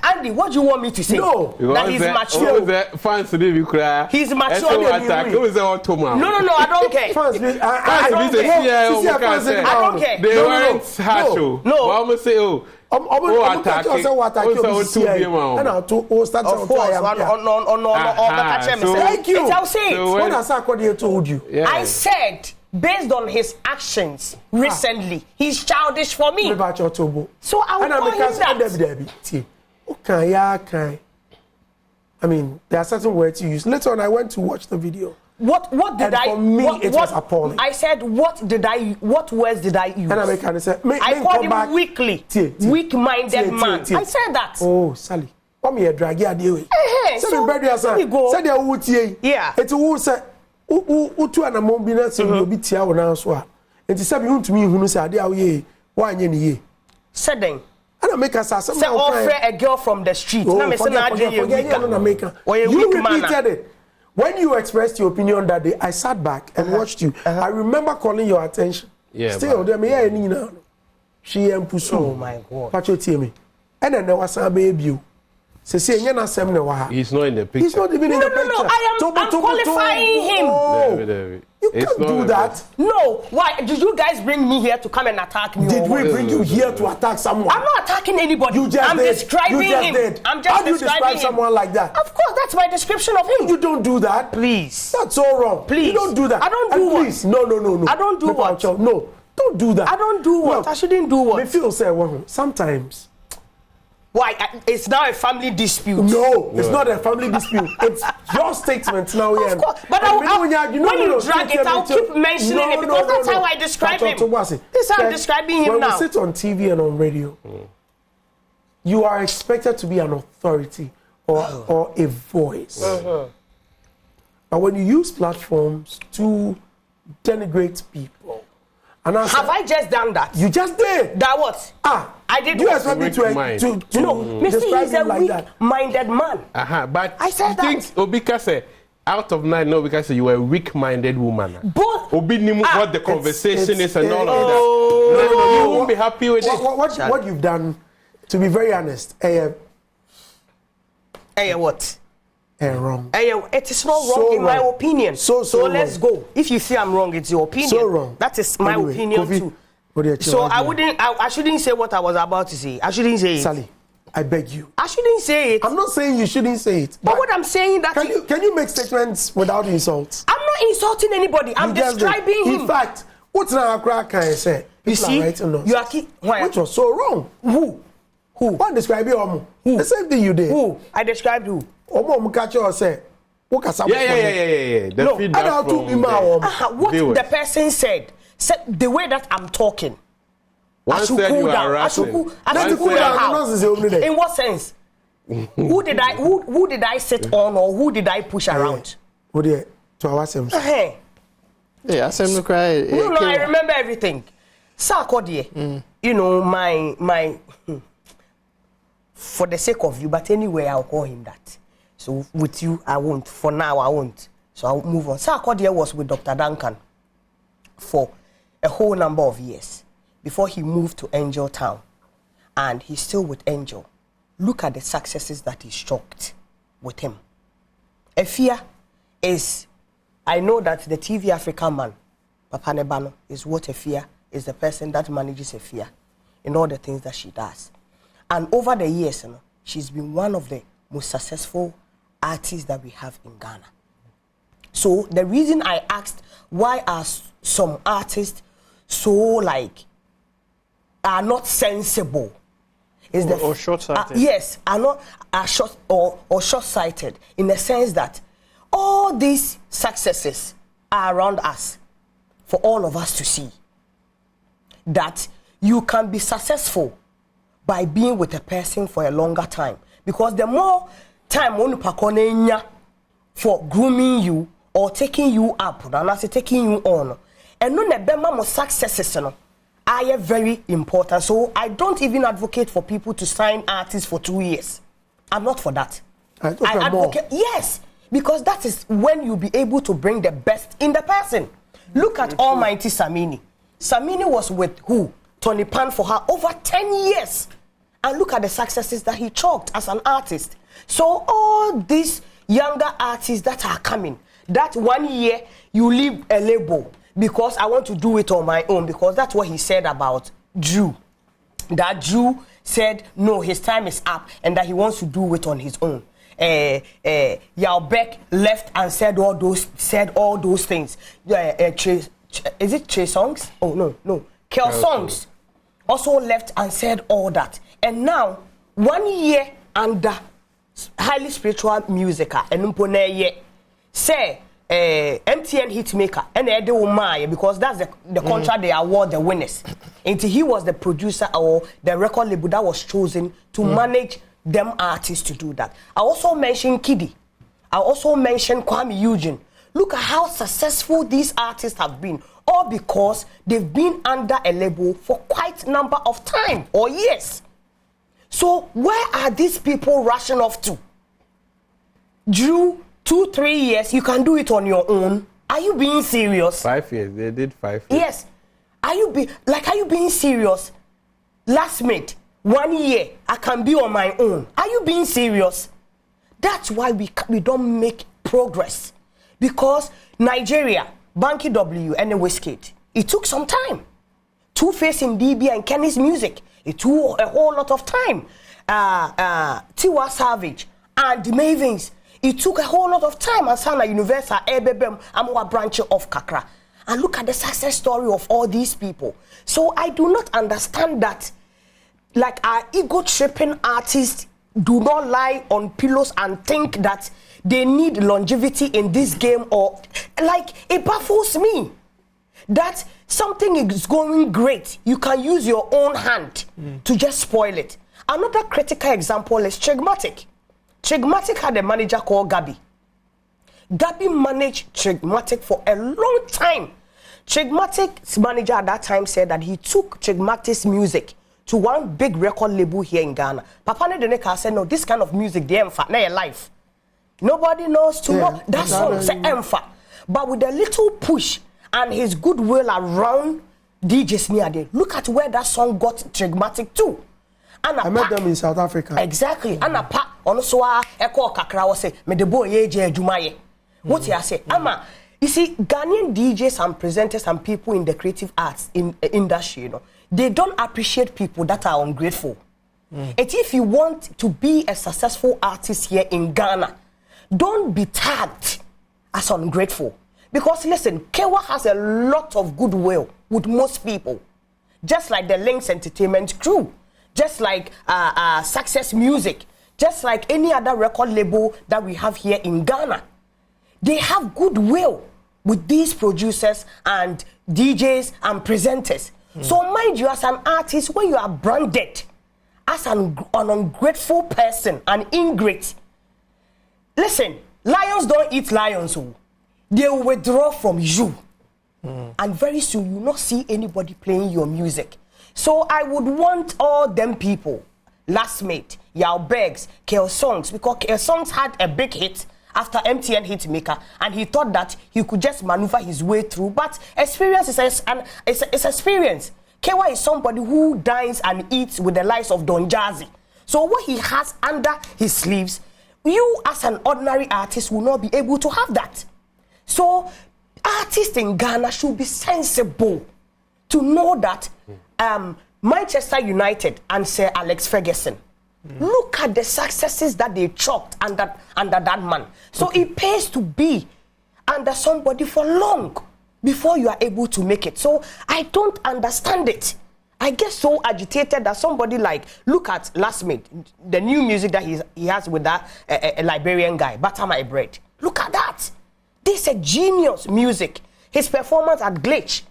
Andy, what do you want me to say? No. That he's mature. Fans today we cry. He's mature. No, I don't care. Fans, I don't care. They weren't harsh. No. I'ma say Of course, thank you. I'll say it. What has Akode told you? Yeah. I said, based on his actions recently, he's childish for me. So I will call him that. Okay. I mean, there are certain words you use. Later on, I went to watch the video. What did and I? For me, it was appalling. I said, what words did I use? And I said, I called him weak-minded man. I said that. Oh, Sally, come here, drag your deal. So let me go. Said they yeah. It's who said, who to an among be so you'll be tia or now so. And to say you to me who said, why ye? Said then. And I make us say offer a girl from the street. You repeated it. When you expressed your opinion that day, I sat back and watched you. I remember calling your attention. Yeah. Still, there me here now. She am pursue. Oh my God. Pacho me. And then there was a baby. Say he's not in the picture. He's not even in the picture. No. I'm qualifying him. Oh. You can't do that. No. Why? Did you guys bring me here to come and attack me? Did we bring you here to attack someone? I'm not attacking anybody. I'm describing him. How do you describe someone like that? Of course, that's my description of him. You don't do that. Please. That's so wrong. Please. You don't do that. I don't do what? Please. No. I don't do what? No. Don't do that. I don't do what? Look, I shouldn't do what? Me feel say sometimes. Why? It's now a family dispute. No, it's not a family dispute. It's your statement now. Of course, but when you drag it, I'll keep mentioning it because that's how I describe him. This is how I'm describing him now. When we sit on TV and on radio, you are expected to be an authority or a voice. But when you use platforms to denigrate people, and have I just done that? You just did. That what? I did. You expect me to no, Mr. He's a weak-minded man. But I said that. Obika said, out of 9, no, because you were a weak-minded woman. Both. Obi knew what the conversation is and all of that. No, you won't be happy with it. What you've done, to be very honest, what? Wrong. It is not wrong in my opinion. So let's go. If you say I'm wrong, it's your opinion. So wrong. That is my opinion too. So I shouldn't say what I was about to say. I shouldn't say it. Sally, I beg you. I shouldn't say it. I'm not saying you shouldn't say it. But what I'm saying that can you make statements without insults? I'm not insulting anybody. I'm describing him. In fact, what's now can I say? You see, you are which was so wrong. Who? What describe you? Who? The same thing you did. Who? I described who? Yeah. No, what the person said the way that I'm talking. One said you are harassing. I should cool down. In what sense? Who did I sit on or who did I push around? To to our same. Hey, I said no cry. no, I remember everything. Sarkodie, you know, my for the sake of you, but anyway, I'll call him that. So with you, I won't. For now, I won't. So I'll move on. Sarkodie was with Dr. Duncan for a whole number of years before he moved to Angel Town. And he's still with Angel. Look at the successes that he struck with him. Efia is, I know that the TV African man, Papa Nebano, is what Efia is, the person that manages Efia in all the things that she does. And over the years, you know, she's been one of the most successful artists that we have in Ghana. So the reason I asked why are some artists so like are not sensible is or short-sighted. Yes, are not are short or short-sighted in the sense that all these successes are around us for all of us to see. That you can be successful by being with a person for a longer time, because the more time on for grooming you or taking you up, and I say taking you on, and no nebema mo successes no are very important. So I don't even advocate for people to sign artists for 2 years. I'm not for that. I advocate, yes, because that is when you'll be able to bring the best in the person. Look at Almighty Samini. Samini was with who? Tony Pan for her over 10 years. And look at the successes that he chalked as an artist. So all these younger artists that are coming, that 1 year you leave a label because I want to do it on my own, because that's what he said about Drew. That Drew said no, his time is up and that he wants to do it on his own. Yao Beck left and said all those things. Is it Trey Songs? Oh no. Kel Songs also left and said all that. And now 1 year under highly spiritual music and say MTN Hitmaker and Ede Umaya, because that's the contract they award the winners. Until he was the producer or the record label that was chosen to manage them artists to do that. I also mentioned Kiddy. I also mentioned Kwame Eugene. Look at how successful these artists have been, all because they've been under a label for quite a number of time or years. So where are these people rushing off to? Drew, 2-3 years, you can do it on your own. Are you being serious? 5 years, they did 5 years. Yes. Are you being serious? Last mate, 1 year, I can be on my own. Are you being serious? That's why we don't make progress. Because Nigeria, Banky W and the Wizkid, it took some time. Two-Face in DB and Kenny's music, it took a whole lot of time. Tiwa Savage and the Mavins, it took a whole lot of time. And Sana Universal, Ebebem, Amwa branch of Kakra. And look at the success story of all these people. So I do not understand that, like, our ego-tripping artists do not lie on pillows and think that they need longevity in this game, or like, it baffles me that something is going great, you can use your own hand to just spoil it. Another critical example is Trigmatic. Trigmatic had a manager called Gabby. Gabby managed Trigmatic for a long time. Trigmatic's manager at that time said that he took Trigmatic's music to one big record label here in Ghana. Papa Nedoneka said, no, this kind of music, they ain't na your life. Nobody knows tomorrow. That song say Emfa. But with a little push and his goodwill around DJs near there, look at where that song got Trigmatic too. I met them in South Africa. Exactly. And a pa on so echo kakra was say me the boy ye jumaye. What you say? Ama, you see, Ghanaian DJs and presenters and people in the creative arts industry, you know, they don't appreciate people that are ungrateful. And if you want to be a successful artist here in Ghana, don't be tagged as ungrateful. Because listen, Kewa has a lot of goodwill with most people. Just like the Lynx Entertainment crew. Just like Success Music. Just like any other record label that we have here in Ghana. They have goodwill with these producers and DJs and presenters. So mind you, as an artist, when you are branded as an ungrateful person, an ingrate, listen, lions don't eat lions. they will withdraw from you. And very soon you will not see anybody playing your music. So I would want all them people, Last Mate, Yao Beggs, KL Songs, because KL Songs had a big hit after MTN Hitmaker, and he thought that he could just maneuver his way through. But experience is experience. KY is somebody who dines and eats with the likes of Don Jazzy. So what he has under his sleeves, you as an ordinary artist will not be able to have that. So artists in Ghana should be sensible to know that Manchester United and Sir Alex Ferguson, look at the successes that they chalked under that man. So it pays to be under somebody for long before you are able to make it. So I don't understand it. I get so agitated that somebody like, look at Last Mate, the new music that he has with that Liberian guy, Butter My Bread. Look at that. This is a genius music. His performance at Glitch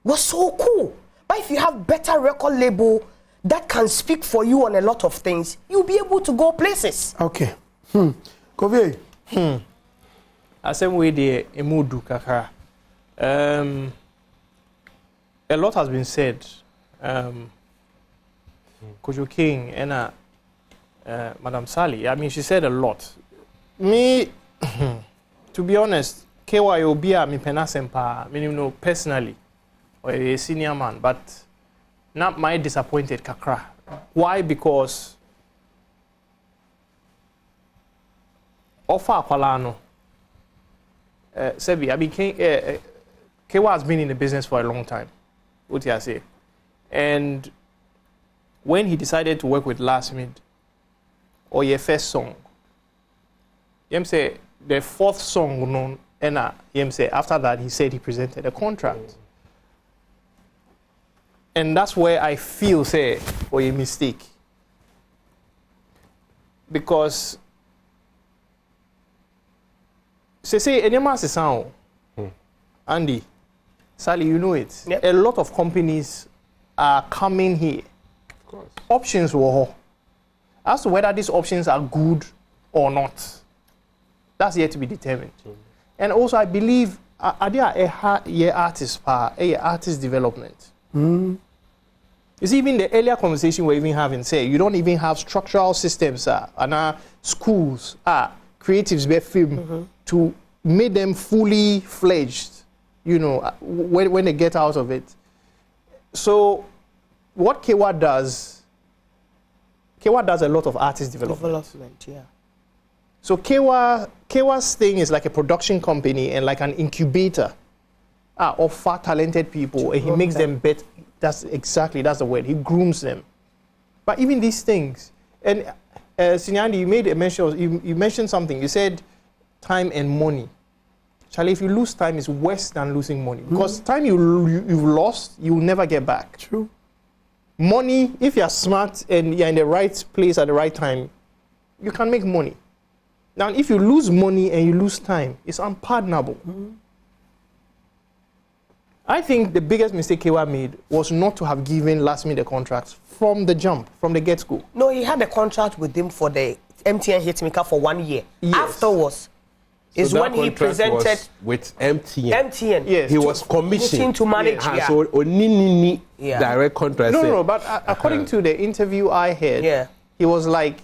was so cool. But if you have better record label that can speak for you on a lot of things, you'll be able to go places. Okay. Kobe. Same way the emudu kakra. A lot has been said. Kojo King and Madam Sally. I mean, she said a lot. Me, to be honest, KYOB me penasempa, me know personally, or a senior man, but not my disappointed kakra. Why? Because offer Palano. Sebi, I mean, KY has been in the business for a long time. What do I say? And when he decided to work with Last Mid, or your first song, you say the fourth song known, and say after that he said he presented a contract. And that's where I feel say or a mistake. Because say any mass sound, Andy, Sally, you know it. Yep. A lot of companies are coming here. Of course. Options were as to whether these options are good or not. That's yet to be determined. And also, I believe there artist development. You see, even the earlier conversation we're even having, say, you don't even have structural systems and schools, creatives, be film to make them fully fledged, you know, when they get out of it. So what KY does a lot of artist development. Yeah. So KY's thing is like a production company and like an incubator of far talented people, and he makes them better. That's the word. He grooms them. But even these things, and Sinyandi, you made a mention. You mentioned something. You said time and money. Charlie, if you lose time, it's worse than losing money, because time you've lost, you'll never get back. True. Money, if you're smart and you're in the right place at the right time, you can make money. Now, if you lose money and you lose time, it's unpardonable. I think the biggest mistake KY made was not to have given Last Minute the contract from the jump, from the get-go. No, he had a contract with him for the MTN Hitmaker for 1 year. Yes. Afterwards, is So when that he contract presented was with MTN. MTN. Yes. He was commissioned to manage. Yeah. So only direct contract. No, but according to the interview I heard, he was like,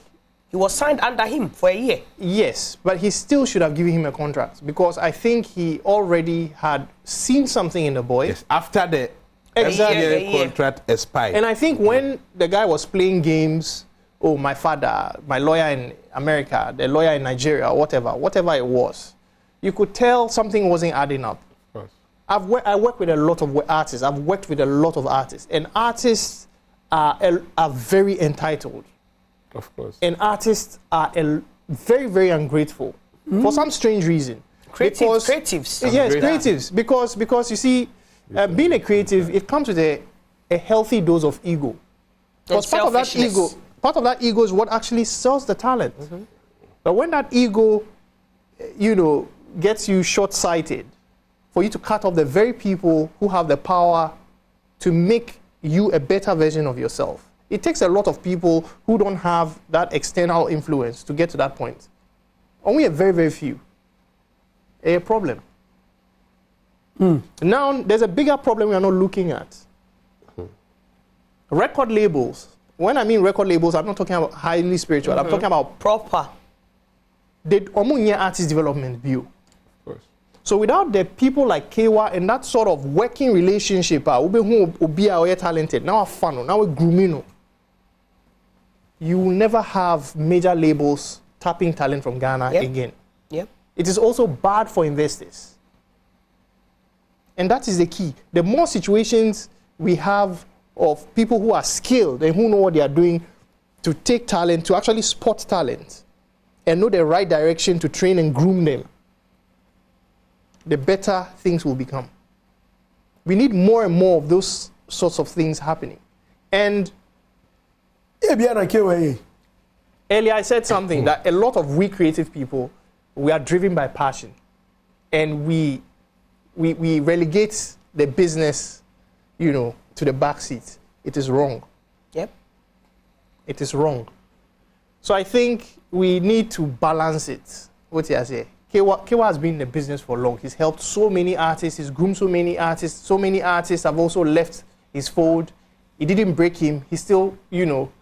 he was signed under him for a year. yes, but he still should have given him a contract, because I think he already had seen something in the boy. Yes, after the Exactly. MTN contract expired. And I think when the guy was playing games, my father, my lawyer in America, the lawyer in Nigeria, whatever it was, you could tell something wasn't adding up. Of course. I work with a lot of artists. I've worked with a lot of artists, and artists are very entitled. Of course. And artists are very, very ungrateful for some strange reason. Creatives. Yes, creatives. Because you see, being a creative, it comes with a healthy dose of ego. Because part of that ego is what actually sells the talent. But when that ego, gets you short-sighted, for you to cut off the very people who have the power to make you a better version of yourself. It takes a lot of people who don't have that external influence to get to that point. Only a very, very few. A problem. Now, there's a bigger problem we are not looking at. Record labels. When I mean record labels, I'm not talking about highly spiritual. I'm talking about proper. The artist development view. So without the people like Kewa and that sort of working relationship, we talented, now fun, now we're grooming, you will never have major labels tapping talent from Ghana again. Yep. It is also bad for investors. And that is the key. The more situations we have of people who are skilled and who know what they are doing to take talent, to actually spot talent and know the right direction to train and groom them, the better things will become. We need more and more of those sorts of things happening. And earlier I said something that a lot of we creative people, we are driven by passion. And we relegate the business, to the back seat. It is wrong. Yep. It is wrong. So I think we need to balance it. What I say? Kewa has been in the business for long. He's helped so many artists. He's groomed so many artists. So many artists have also left his fold. It didn't break him. He still,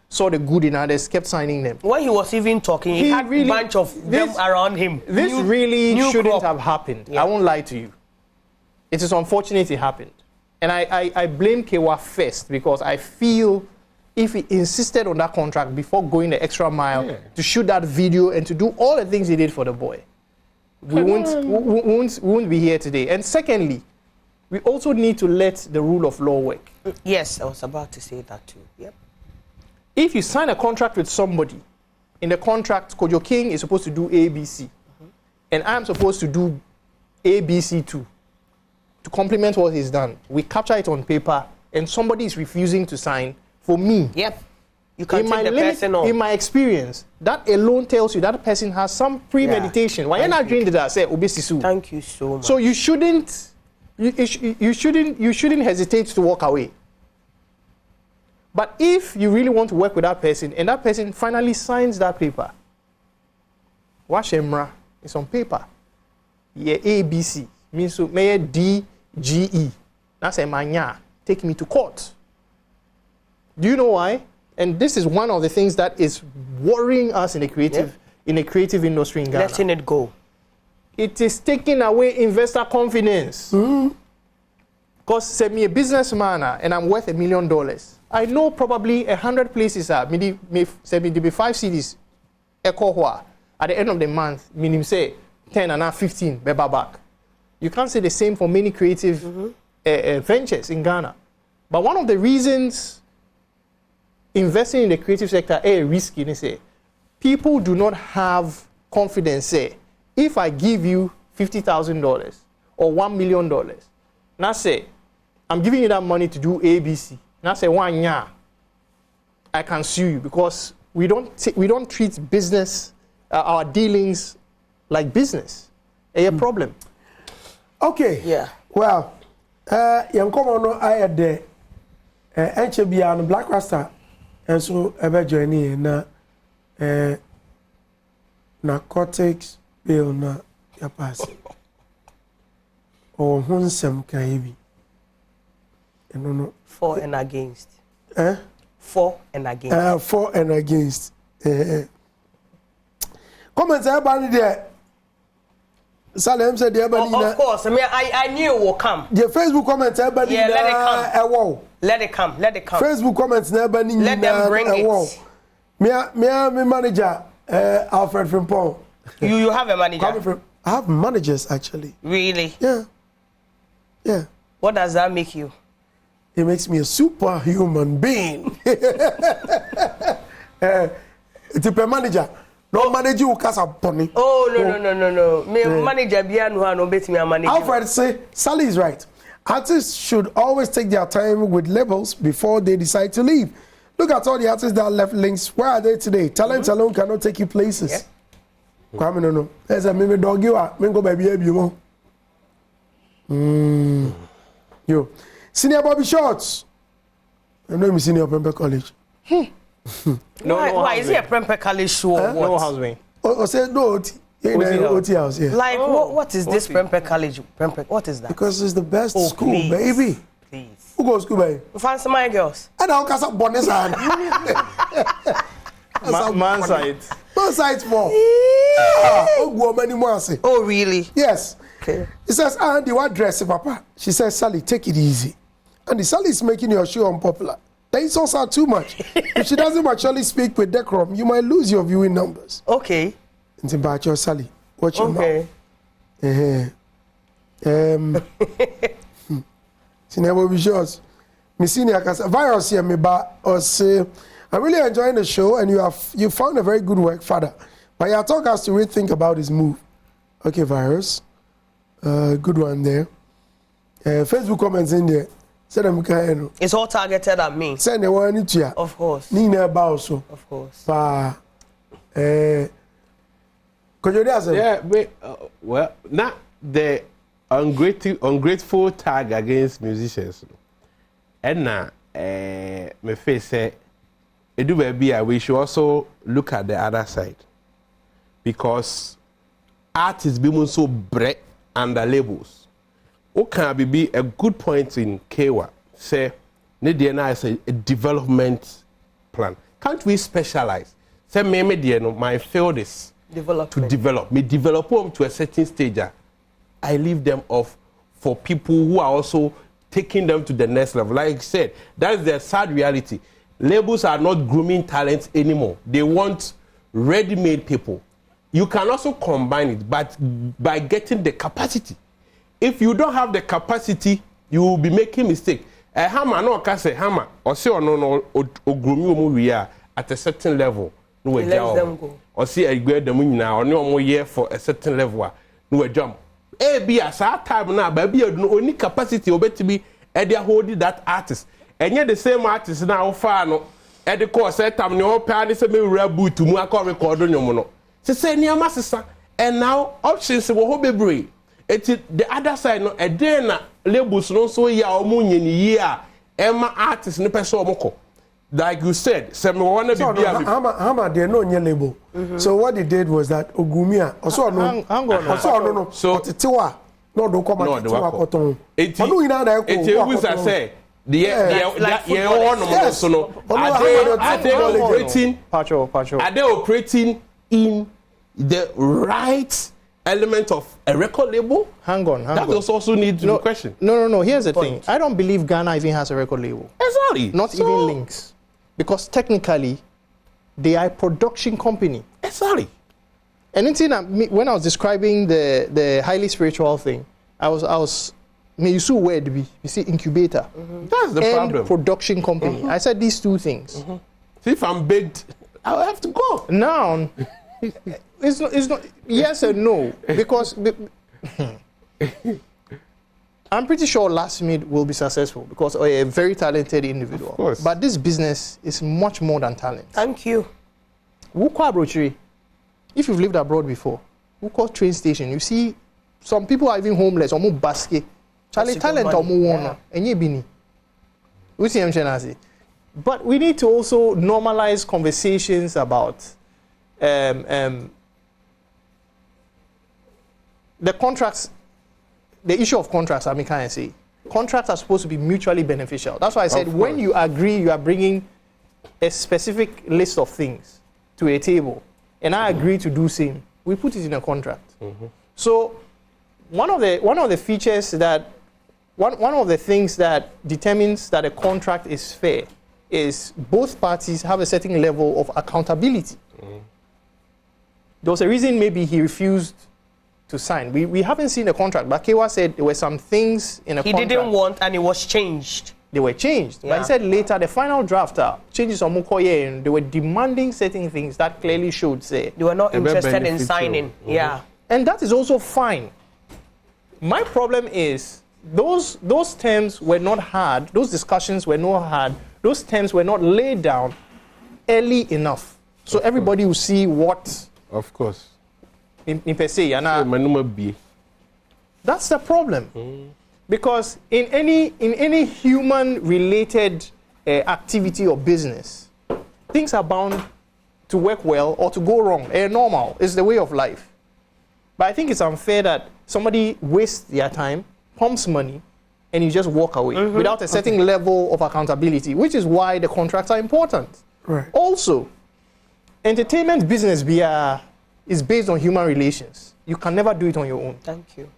saw the good in others, kept signing them. When he was even talking, he had a bunch of them around him. This really shouldn't have happened. Yeah. I won't lie to you. It is unfortunate it happened. And I blame Kewa first because I feel if he insisted on that contract before going the extra mile to shoot that video and to do all the things he did for the boy, we won't be here today. And secondly, we also need to let the rule of law work. Yes, I was about to say that too. Yep. If you sign a contract with somebody, in the contract, Kojo King is supposed to do ABC, and I'm supposed to do ABC too, to complement what he's done. We capture it on paper, and somebody is refusing to sign. For me, you can take the person on. In my experience, that alone tells you that person has some premeditation. Why not doing that? Say obesisu. Thank you so much. So you shouldn't hesitate to walk away. But if you really want to work with that person, and that person finally signs that paper, wash emra, it's on paper. Yeah, ABC means so may DGE. That's a manya. Take me to court. Do you know why? And this is one of the things that is worrying us in the creative industry in Ghana. Letting it go. It is taking away investor confidence. Because say me a businessman and I'm worth $1 million. I know probably 100 places are maybe 5 cities echo at the end of the month, meaning say 10 and 15 back. You can't say the same for many creative ventures in Ghana. But one of the reasons investing in the creative sector is risky. They say people do not have confidence. Say, if I give you $50,000 or $1 million, now say I'm giving you that money to do ABC. Now say 1 year, I can sue you because we don't treat business, our dealings like business. A problem. Okay. Yeah. Well, you come on. I had the HBR and Black Rasta. And so ever journey na narcotics bill na ya pass. Or hunsem kaibi. No. For and against. For and against. Comments everybody there. Salem said the everybody. Of course, I knew it will come. The Facebook comments everybody. Yeah, let it come. Let it come. Facebook comments never need. Let them bring it. Me manager, Alfred Frimpong. You have a manager? I have managers actually. Really? Yeah. What does that make you? It makes me a superhuman being. It's a manager. No manager who casts a pony. Oh, no. Me manager bianu no bet me a manager. Alfred say Sally is right. Artists should always take their time with labels before they decide to leave. Look at all the artists that left links. Where are they today? Talent alone cannot take you places. Kwame no. There's a meme dog you are. Go baby you mo. Yo. Senior Bobby Shorts. I know me senior Prempeh College. Why is he a Prempeh College show? No houseway. Say no. OT house, yeah. Like, what is this Prempeh College? Prempeh, what is that? Because it's the best school, please. baby. Please. Who goes school, baby? Fancy my girls. And I'll cast up bonus hand. Man side. Man side for. Oh, really? Yes. Okay. He says, Andy, what dress, Papa? She says, Sally, take it easy. Andy, Sally is making your show unpopular. The insults are too much. If she doesn't actually speak with decorum, you might lose your viewing numbers. Okay. And about your Sally, watch your Okay. mouth. She never be sure. Miss Senior virus here, me ba or say, I'm really enjoying the show, and you found a very good work, Father. But you talk us to rethink about his move. Okay, virus. Good one there. Facebook comments in there. Say them kind. It's all targeted at me. Send the one into ya. Of course. Nina about so. Of course. Pa. Could you answer? Yeah, but, well, not the ungrateful tag against musicians. And now, my face say, we should also look at the other side. Because art is being so bread under labels. What can be a good point in Kewa? Say, Nidiana is a development plan. Can't we specialize? Say, my field is to develop. Me develop them to a certain stage. I leave them off for people who are also taking them to the next level. Like I said, that's the sad reality. Labels are not grooming talents anymore. They want ready-made people. You can also combine it, but by getting the capacity. If you don't have the capacity, you will be making mistake. A hammer, no, can say hammer, or say or no, or groom you at a certain level. No, Let them go. Or see a grade the money now, or no more year for a certain level. No, a jump. Be a sad time now, but be only capacity or better be at their holding that artist. And yet the same artist now, far no, at the course, at time, no parents may reboot to more record on your mono. Say near master, and now options will be brave. It's the other side, no, a day na labels no so ya omunye ni year, Emma artist no person moko. Like you said, some wanna be Hama they no nye label. So what they did was that Ogumia also no so Tiwa no do come at Tiwa Cotton. It's was I say the one so no are they operating in the right element of a record label? Hang on. That also needs to be questioned. No. Here's the thing. I don't believe Ghana even has a record label. Exactly. Not even Links. Because technically, they are a production company. Exactly. And when I was describing the highly spiritual thing, I was may you word be you see incubator. That's the problem. Production company. I said these two things. See, if I'm baked, I'll have to go. Now, it's not yes and no because I'm pretty sure Last Mid will be successful because a very talented individual. Of course. But this business is much more than talent. Thank you. If you've lived abroad before, train station, you see some people are even homeless, or more basket. Charlie talent or more and you bini. We see him. But we need to also normalize conversations about the contracts, the issue of contracts. I mean, can I say contracts are supposed to be mutually beneficial. That's why I said when you agree, you are bringing a specific list of things to a table, and I agree to do same. We put it in a contract. So one of the features that one of the things that determines that a contract is fair is both parties have a certain level of accountability. There was a reason maybe he refused to sign. We haven't seen a contract, but Kewa said there were some things in a contract. He didn't want, and it was changed. They were changed. Yeah. But he said later, the final drafter changes on Mukoye, and they were demanding certain things that clearly showed, say, they were not interested in signing. Yeah. And that is also fine. My problem is those terms were not had, those discussions were not had, those terms were not laid down early enough. So everybody will see what. Of course. In per se, that's the problem. Because in any human related activity or business, things are bound to work well or to go wrong. Normal is the way of life. But I think it's unfair that somebody wastes their time, pumps money, and you just walk away without a certain level of accountability, which is why the contracts are important. Right. Also, entertainment business is based on human relations. You can never do it on your own. Thank you.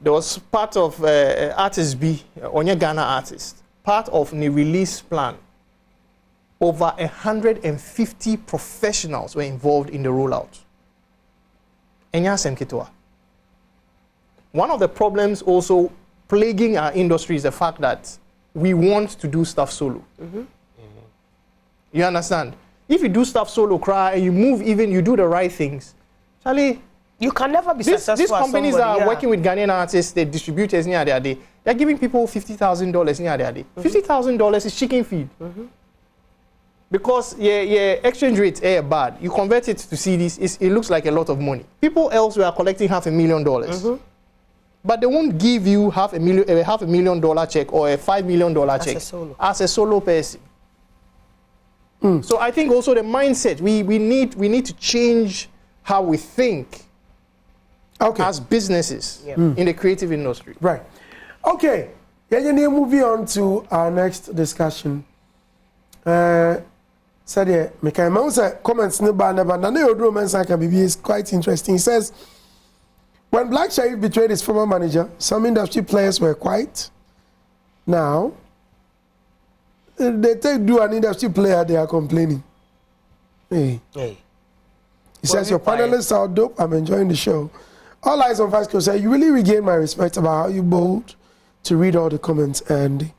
There was part of artist B, Onye Ghana artist, part of the release plan. Over 150 professionals were involved in the rollout. Enya Semkitoa. One of the problems also plaguing our industry is the fact that we want to do stuff solo. You understand? If you do stuff solo, and you move even, you do the right things, Charlie, you can never be successful. These companies somebody, are working with Ghanaian artists, the distributors near their day. They're giving people $50,000 near their day. $50,000 is chicken feed. Because exchange rate is bad. You convert it to CDs, it looks like a lot of money. People elsewhere are collecting $500,000. But they won't give you $500,000 check or a $5 million check as a solo person. So I think also the mindset, we need to change how we think as businesses in the creative industry. Right. Okay. We're moving on to our next discussion. Sadia, Mekaiman's comments is quite interesting. He says, when Black Sharif betrayed his former manager, some industry players were quiet. Now, they do an industry player, they are complaining. Hey. He says, your panelists are dope. I'm enjoying the show. All Eyes on Fasco say, you really regain my respect about how you bold to read all the comments. And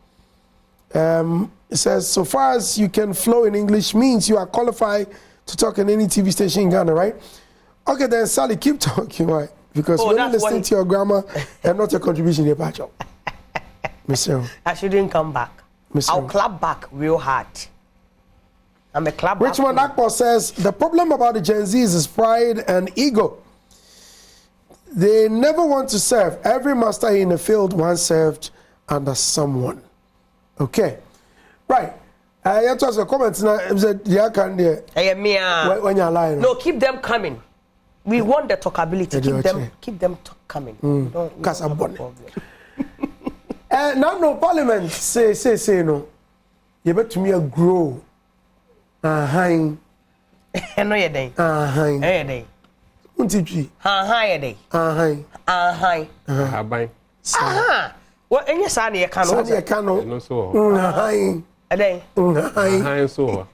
it says, so far as you can flow in English means you are qualified to talk in any TV station in Ghana, right? Okay, then Sally, keep talking, right? Because we're only listening to your grammar and not your contribution here, Pacho. I shouldn't come back. I'll clap back real hard. I'm a clap back. Richmond Akpo says, the problem about the Gen Zs is pride and ego. They never want to serve. Every master in the field once served under someone. Okay. Right. You have to ask your comments now. When you're lying. No, keep them coming. We want the talkability. Keep them coming. Because I'm born. Now, no parliament say no. You better me a grow. No, you're day. Day. Unti day. What any son you can no so. A day. So.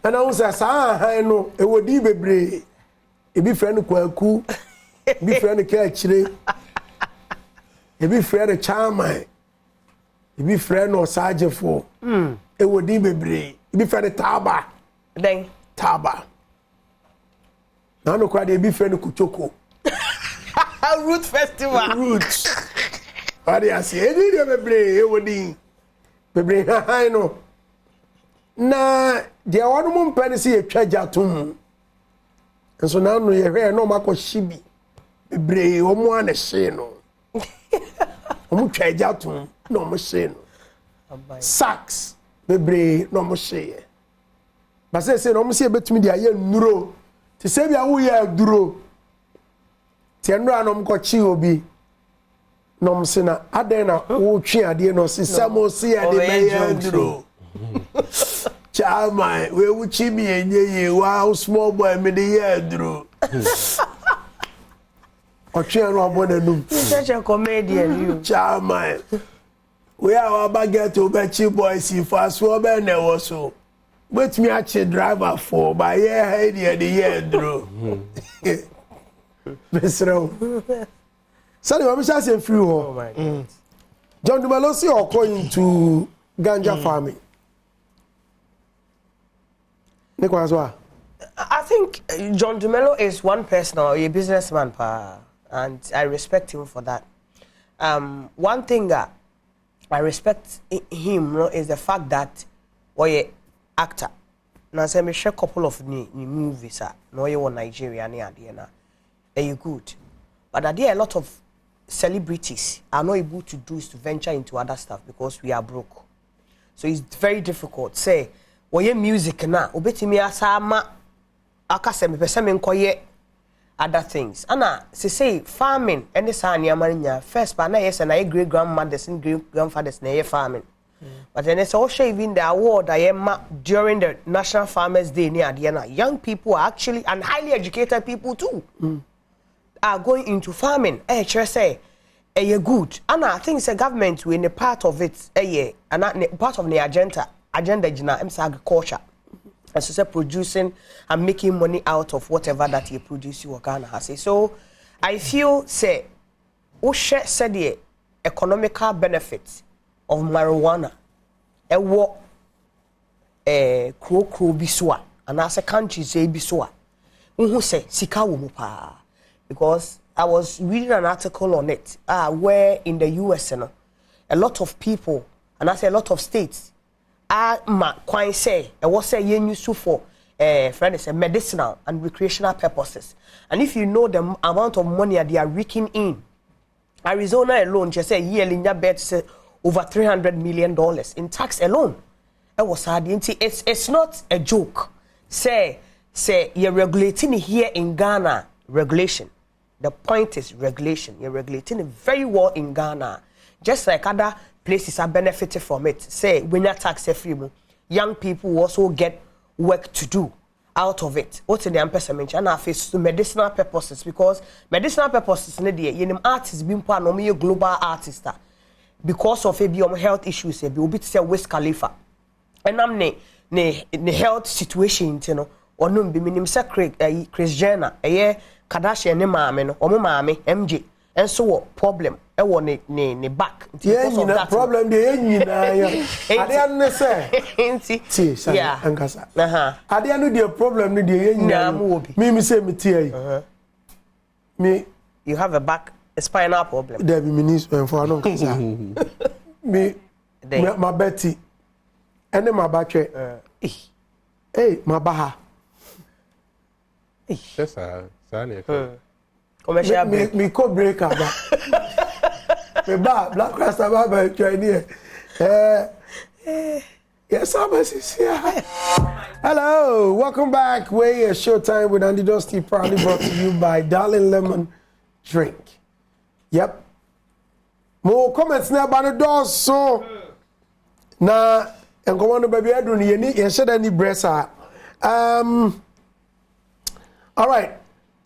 And I was a no, it would be bebre. It be friend kwaku, be friend catchre. It be friend charmer. It be friend or sergeant for. It would be bebre. It be friend taba. Then taba. Now no crowd, it be friend kuchoko. Root festival. Roots. What do you say? It would be bebre. I know. Na dia wanu mu mpani si etwaja tum. Enso na no ye hwe no makọ shibi. Bebre omo ana hye no. Omo twaja tum no omo hye no. Sax bebre no omo hye. Ba se no omo se betumi dia ye nuro. Ti se bia wo ye duro. Ti enro anom ko chi obi. No omo se na aden na wo twe ade no se samo se ade be ye duro. Chama, we uchi mi enye wow small boy me the year dro. Oche no abonenum. Such a comedian you. Chama. We are about get to be boys if fast for be na wo so. Wait me ache driver for by year head the year dro. Besro. Sally mama say free ho. Oh my God. John Dumalosi or going to ganja farming. I think John Dumelo is one person or a businessman, and I respect him for that. One thing that I respect him is the fact that he's an actor. Now, I me share a couple of new movies. No, you want Nigeria, you good, but there are a lot of celebrities are not able to do is to venture into other stuff because we are broke. So it's very difficult. Say. Oye music na obetimi asama akase me pese me nkoye other things. Anna, say farming and the son yamanya first but yes and I great grandmothers and great grandfathers near farming. But then it's also even the award I am during the National Farmers Day near Diana. Young people are actually and highly educated people too are going into farming. Just say good. And I think the government will in a part of it and part of the agenda is agriculture. As you say, producing and making money out of whatever that you produce, you Ghana has. So I feel say said the economical benefits of marijuana what kro biswa and as a country say biswa who say sika wo pa because I was reading an article on it where in the US a lot of people and I say a lot of states quite say was say use for friends medicinal and recreational purposes. And if you know the amount of money that they are raking in, Arizona alone just say yearly bet over $300 million in tax alone. It was hard. It's not a joke. Say you're regulating here in Ghana. Regulation. The point is regulation. You're regulating it very well in Ghana. Just like other places are benefiting from it. Say when you're tax free, young people also get work to do out of it. What's in the ampersement? And I face to medicinal purposes because medicinal purposes you artists being part of a global artist. Because of a health issues, will be say West Khalifa. And I'm ne health situation, or no be minim say Chris Jenner, Kardashian ne mame no, omo mame MJ, and so what problem? I want ne back. Yeah, problem the I didn't say. Yeah, Angasa. I didn't know the problem. Me say me tear. Me, you have a spinal problem. There be minister for no me my Betty and then my back hey my baha that's commercial me co break up me black rasta ba Chinese yes I'm here. Hello, welcome back. We're Showtime with Andy Dosty, proudly brought to you by Darling Lemon Drink. Yep. More comments now about the doors so na enko no baby adu ni ye share any bressa. All right.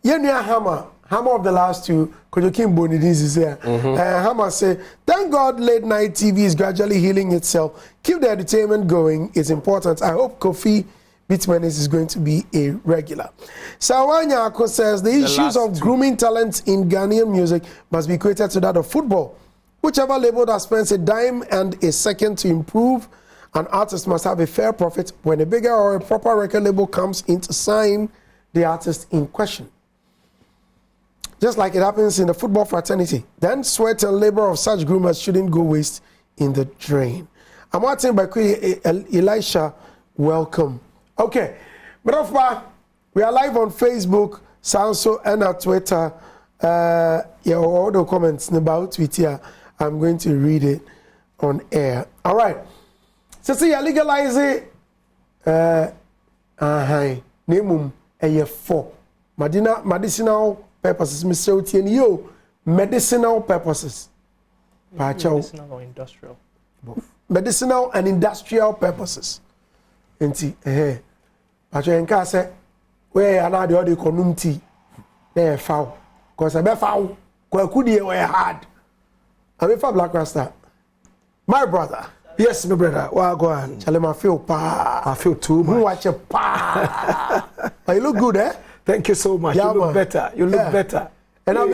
Yenya Hammer of the last two Kojokin Boni this is here. Hammer say, thank God late night TV is gradually healing itself. Keep the entertainment going. It's important. I hope Kofi Bitmanis is going to be a regular. Sawanya Ako says the issues of grooming talents in Ghanaian music must be equated to that of football. Whichever label that spends a dime and a second to improve, an artist must have a fair profit when a bigger or a proper record label comes in to sign the artist in question. Just like it happens in the football fraternity, then sweat and labor of such groomers shouldn't go waste in the drain. I'm watching by Elisha. Welcome. Okay, but we are live on Facebook, Sanso, and on Twitter. Yeah, all the comments about Twitter, I'm going to read it on air. All right. So see, you legalize it. Name a 4 medicinal purposes. Mr. Showtym, yo, medicinal purposes. Medicinal or industrial? Both. Medicinal and industrial purposes. Enti Pacho enka say we ana de odi konum tea na foul cause be foul kwaku die we hard. I for Black Rasta. My brother. Yes, my brother. Well, go on. Chale ma feel pa. I feel too much. Watch a pa. You look good, eh? Thank you so much. Yeah, you look better. You look better. And I've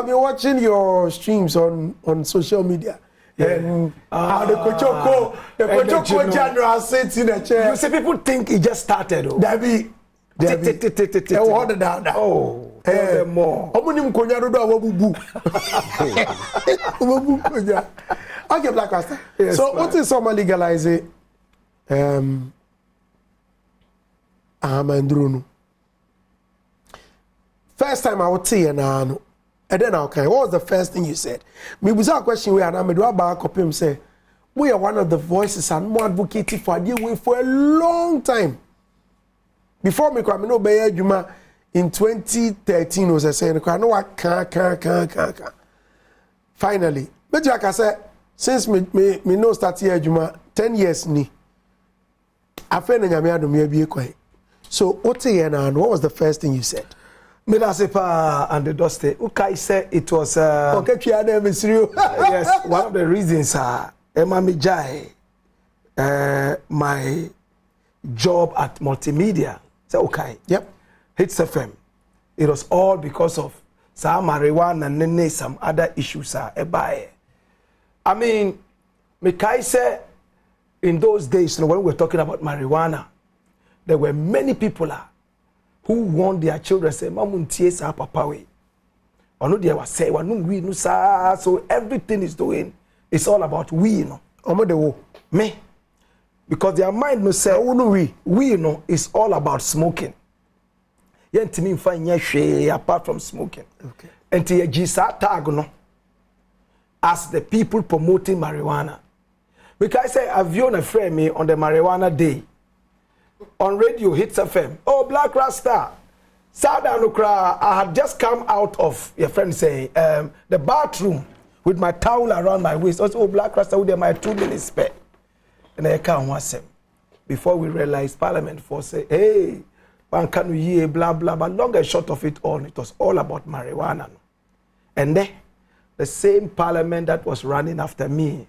been watching your streams on social media. And how the Kochoko general sits in a chair. You see, people think it just started. Debbie. Hold it down. Oh, tell them more. Okay, Black Rasta. Yes, so, what is someone legalizing? Ahamandrunu. First time I would say, and then okay, what was the first thing you said? Me was a question we had. I made about copy. Say, we are one of the voices and more advocating for you for a long time. Before me come no be Juma, in 2013 was saying I know I can finally but like I said since me no start here Juma 10 years ni afa na nyame adom ya bie kwan so what here now what was the first thing you said Me da se pa and the Dosty. Ukai said it was okay twa na mesrio yes, one of the reasons Emma Mijai my job at multimedia. So okay. yep Hits FM. It was all because of some marijuana and some other issues I mean, Mikai said in those days, when we were talking about marijuana, there were many people who want their children say, Mamuntie sa papa we. Or no, they were say, we no sa. So everything is doing, it's all about we, you know. omo de wo Me. Because their mind no say, oh no, we, you know, it's all about smoking. Yentimi mfa nya hwe apart from smoking. okay And to Gisa tag no as the people promoting marijuana. Because I say I've known a friend me on the marijuana day on radio Hits FM. Oh, Black Rasta. Sada Nukra, I had just come out of your friend saying the bathroom with my towel around my waist. Also, oh, Black Rasta with my 2 minutes spare. And I can't watch them. Before we realized Parliament for say, hey, one can ye blah blah, but long and short of it all, it was all about marijuana. And then the same Parliament that was running after me,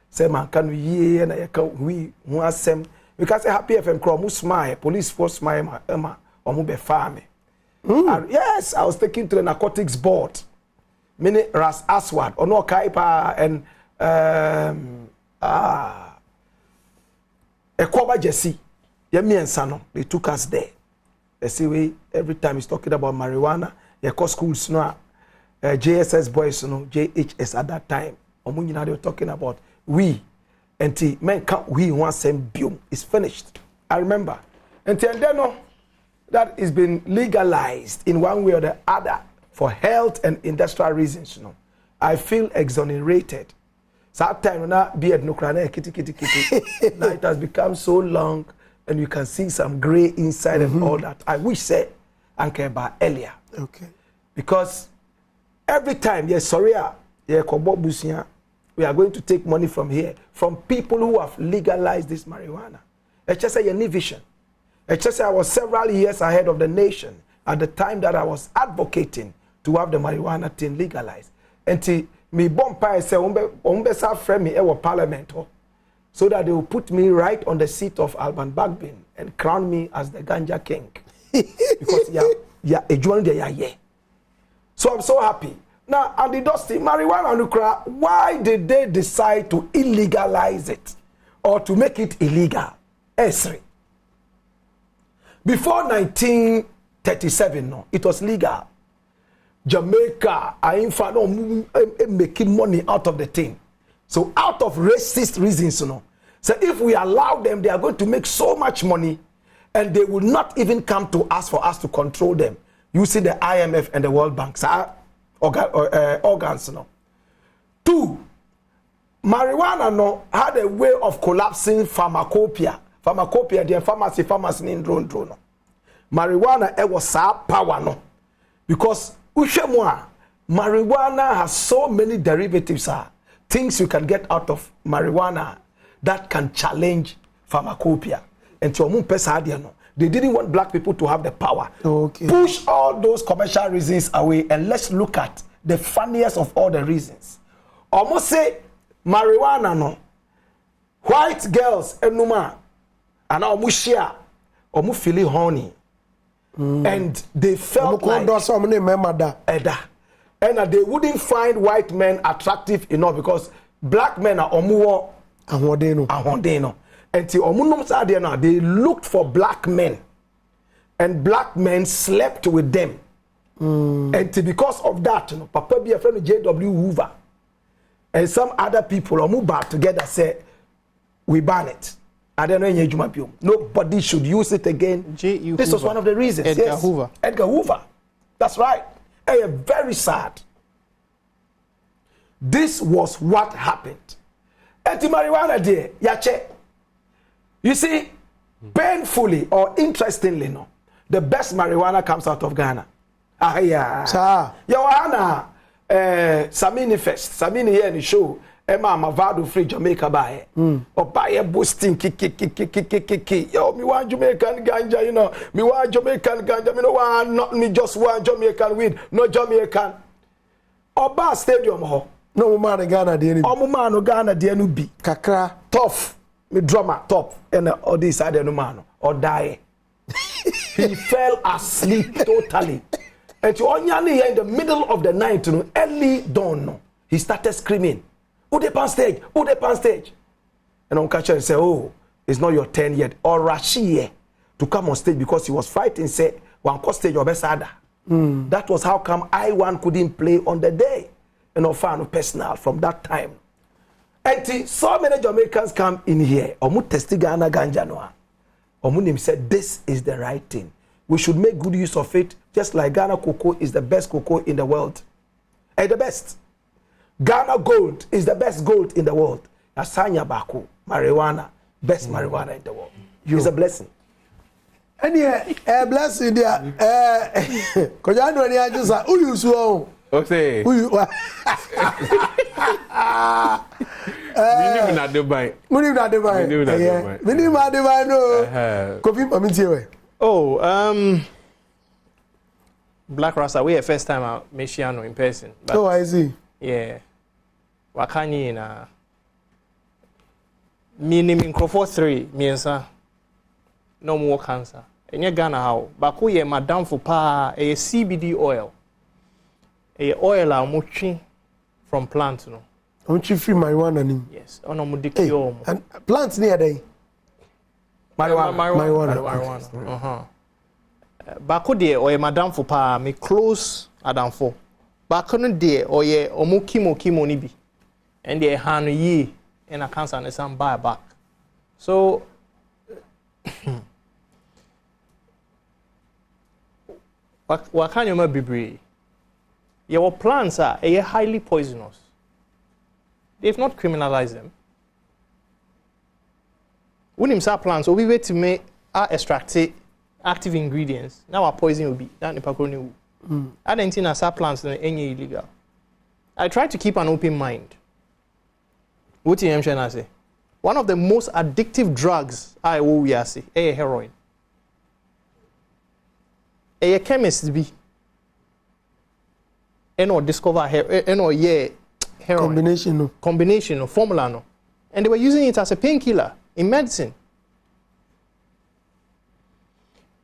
say man can ye and I can we want them because I happy FM crowd smile, police force smile Emma or move farm. Yes, I was taken to the narcotics board. Mini Ras Aswad or no Kaipa and Ekoba Jesse. Yemi and Sano, they took us there. They say we every time he's talking about marijuana, they call schools no JSS boys, you know, JHS at that time. Omunyina they were talking about we and men can't we want same biome is finished. I remember. And then no, that is been legalized in one way or the other for health and industrial reasons, you know. I feel exonerated. Sometimes not be at no kitty. Now it has become so long and you can see some gray inside and all that. I wish say Anke about earlier. okay Because every time, yes, sorry, we are going to take money from here, from people who have legalized this marijuana. It's just a new vision. It's just I was several years ahead of the nation at the time that I was advocating to have the marijuana thing legalized. And me bompa say umbe sa friend me ewo parliament so that they will put me right on the seat of Alban Bagbin and crown me as the ganja king. Because yeah. So I'm so happy. Now, and the Dosty, marijuana nukra, why did they decide to illegalize it or to make it illegal? Esri. Before 1937, no, it was legal. Jamaica, I found making money out of the thing. So out of racist reasons, you know. So if we allow them, they are going to make so much money and they will not even come to us for us to control them. You see the IMF and the World Bank, organs, you know. 2, marijuana no had a way of collapsing pharmacopoeia. Pharmacopoeia, the pharmacy in drone. No. Marijuana it was power no. Because marijuana has so many derivatives, things you can get out of marijuana that can challenge pharmacopoeia. And to they didn't want black people to have the power. Okay. Push all those commercial reasons away and let's look at the funniest of all the reasons. Almost say marijuana no. White girls enuma and almost share almost feeling horny. And they felt like and they wouldn't find white men attractive enough because black men are omuwo ahondeno. And they looked for black men and black men slept with them. And because of that, you know, Papa be a friend of J.W. Hoover and some other people back together say we ban it. I don't know. Nobody should use it again. This was one of the reasons. Edgar Hoover. Edgar Hoover. That's right. Very sad. This was what happened. Marijuana day, yache. You see, painfully or interestingly, no, the best marijuana comes out of Ghana. Ah, yeah. Sir. Yohana, Samini Fest, Samini here in the show. Emma Mavado free Jamaica buy. Or buy a boosting kick. Yo, me want Jamaican ganja, you know. Me want Jamaican ganja. Me no want not me just want Jamaican weed, no Jamaican. Oba stadium ho. No man Ghana de ni. Omo man no Ghana de no bi. Kakra Tough. Me drummer top and all this side no man or die. He fell asleep totally. And to Onyani here in the middle of the night, early dawn, he started screaming. Who they pan stage? Who they pan stage? And on catcher say, oh, it's not your turn yet. Or Rashi to come on stage because he was fighting. Say, one cost stage or besada. That was how come I1 couldn't play on the day. And no fan personal from that time. And so many Jamaicans come in here. Omu testi Ghana ganja noa. Omu said this is the right thing. We should make good use of it. Just like Ghana cocoa is the best cocoa in the world. And the best. Ghana gold is the best gold in the world. Asanya Baku, marijuana, best marijuana in the world. It's a blessing. And yeah, blessing there. Cause I know any just who you so. Okay. Who you? Minimum na Dubai. Minimum na Dubai. Minimum na Dubai no. Kofi Mamintiwe. Oh, Black Rasta, we are first time out Meshiano in person. Oh, I see. Yeah. Wakani na minimum Crawford 3 miensa no more cancer. Enye Ghana how. Baku ye madam for pa a CBD oil. A oil a muchi from plant no. Muchi free marijuana ni. Yes. Ono mudikio. And plants near there. Marijuana. Baku de oye madam for pa me close adam for. Baku no de oye omu kimo ni bi. And they hand ye in a cancer and some buy back. So what can you be? Your plants are highly poisonous. They've not criminalized them. When himself plants, we wait to make our extract active ingredients. Now our poison will be that the I don't think our plants are any illegal. I try to keep an open mind. What am I say? One of the most addictive drugs we are see is heroin. A chemist be or discover heroin combination formula no, and they were using it as a painkiller in medicine.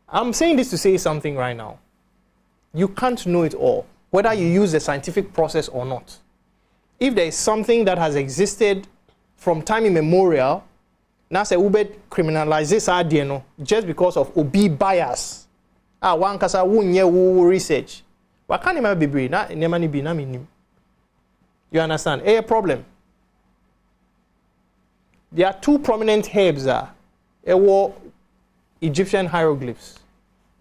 I'm saying this to say something right now. You can't know it all, whether you use the scientific process or not. If there is something that has existed from time immemorial, now say ube criminalizes idea no just because of obi bias. One kasa wunye research. Why can't you be brave? Na nemani be na minim. You understand? A problem. There are two prominent herbs Egyptian hieroglyphs.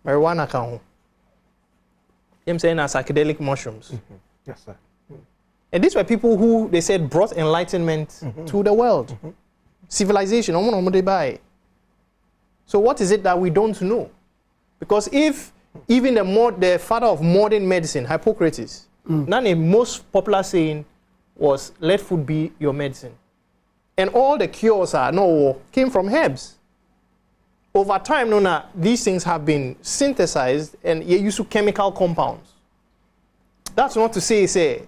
Marijuana kan. I'm saying are psychedelic mushrooms. Yes, sir. And these were people who they said brought enlightenment to the world. Civilization. So what is it that we don't know? Because if even the father of modern medicine, Hippocrates, none the most popular saying was let food be your medicine. And all the cures came from herbs. Over time, these things have been synthesized and you use chemical compounds. That's not to say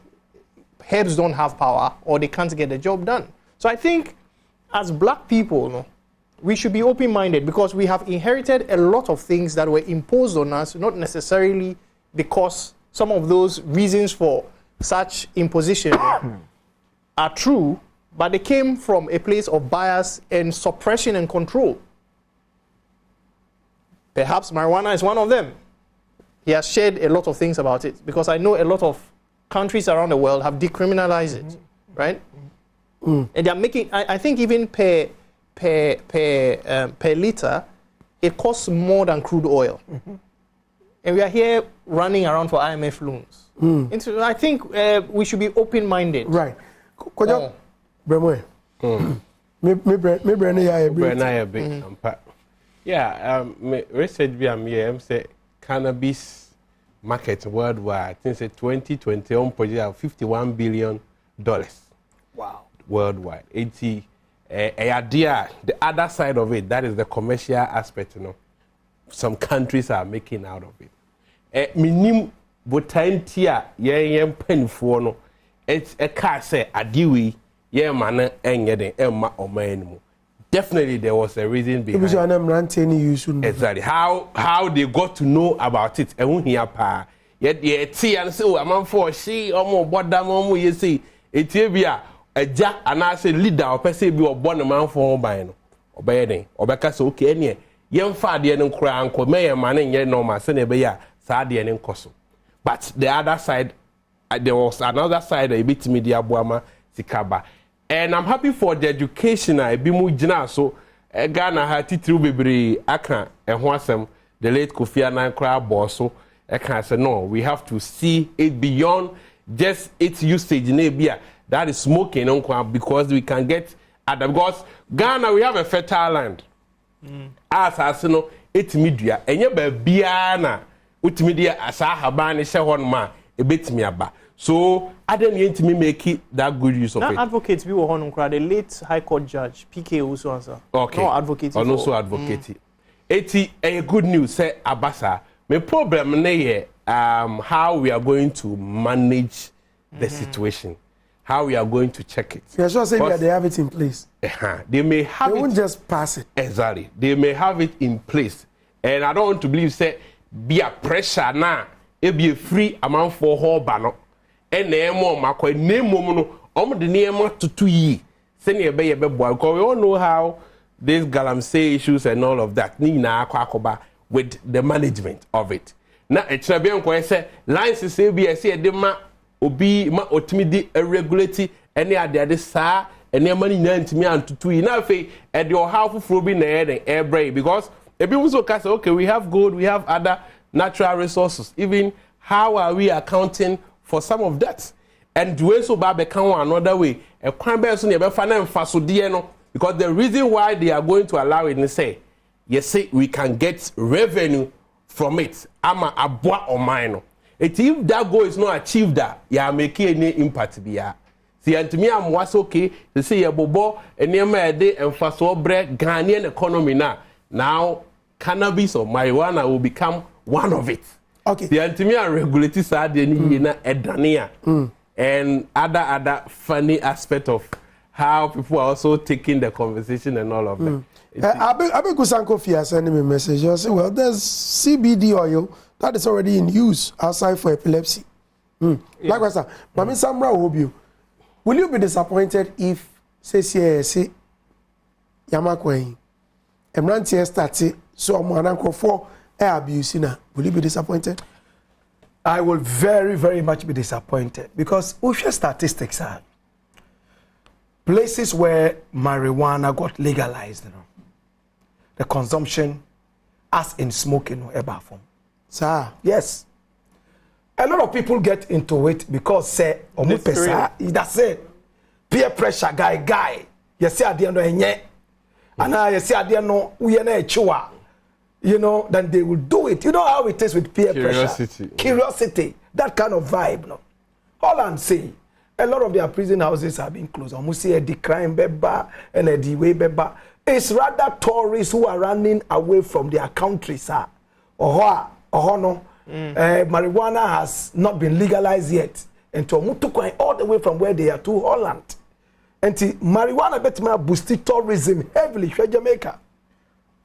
herbs don't have power or they can't get the job done. So I think as black people, we should be open-minded because we have inherited a lot of things that were imposed on us, not necessarily because some of those reasons for such imposition are true, but they came from a place of bias and suppression and control. Perhaps marijuana is one of them. He has shared a lot of things about it because I know a lot of countries around the world have decriminalized it, right? And they're making, I think even per liter, it costs more than crude oil. And we are here running around for IMF loans. I think we should be open-minded. Right. Bremwe. Me brand ya Brand ya big. Yeah, research be am here. Say cannabis market worldwide. I think say 2020 on project $51 billion. Wow. Worldwide. 80. The other side of it, that is the commercial aspect. You know, some countries are making out of it. Minimum botantia yen penfo no. It's a car say adiwi ye man enyeden emma omanmu. Definitely there was a reason behind it. Exactly. How they got to know about it. Here pa. Yet see and say, a man for she omo bodam omo you see. Ethiopia a jack and I say leader or person be born a man for by no. Obeying. Obeka so okay any. Young father and cry uncle may a man in ye normal send be ya sadi and koso. But the other side there was another side a bit media boama sikaba. And I'm happy for the education I be mu jina so Ghana ha titru bebre aka ehwasem the late Kofi Annan cry boss so I can say no, we have to see it beyond just its usage in Abia. That is smoking because we can get other because Ghana we have a fertile land. As you know, it's media and you be biana with media as I have banned one ma a bit me aba. So I don't need to make it that good use of it. Advocates we were on the late High Court judge PK also answer. Okay. No advocate. And also advocate. It's a good news say Abasa. My problem is how we are going to manage the situation, how we are going to check it. Yeah, sure. Say that they have it in place. They may have they it. won't just pass it. Exactly. They may have it in place, and I don't want to believe say be a pressure now. It be a free amount for whole banner. And name more macquarie name no the name to 2 years. Send your baby boy. Because we all know how these galamsey issues and all of that. Nina kwakoba with the management of it. Now it's not being quite say lines is ABS de ma obi ma otimidi regulate any other sa and your money to me and to 2 years. Now fe at your half for be na air break because if people so say okay we have gold, we have other natural resources. Even how are we accounting for some of that? And do so bad become another way. A crime person never find them no because the reason why they are going to allow it is say, yes, say we can get revenue from it. Ama abwa or mine. If that goal is not achieved, that ya make any impact be ya. See, and to me, I'm was okay to say a bobo and near my day and for so bread Ghanaian economy now cannabis or marijuana will become one of it. Okay. The antimia regulated side and other funny aspect of how people are also taking the conversation and all of that. Abe Kusanko Fia sending me a message. I say, well, there's CBD oil that is already in use outside for epilepsy. Yeah. Likewise, sir. Mami Samra Obio, will you be disappointed if say Yamakwe Emrantie started so Mananko for air abuse? Will you be disappointed? I will very, very much be disappointed because Usha statistics are places where marijuana got legalized, the consumption, as in smoking or ever form. Sir. Yes. A lot of people get into it because say, that's it. Peer pressure, guy. You see, I didn't know, and I see, I didn't know, we are chua. Then they will do it. You know how it is with peer pressure. Curiosity. That kind of vibe. No? Holland say, a lot of their prison houses are being closed. Almost see a decline beba and a de-way beba. It's rather tourists who are running away from their country, sir. Marijuana has not been legalized yet. And to Mutukwa all the way from where they are to Holland. And marijuana better boosted tourism heavily for Jamaica.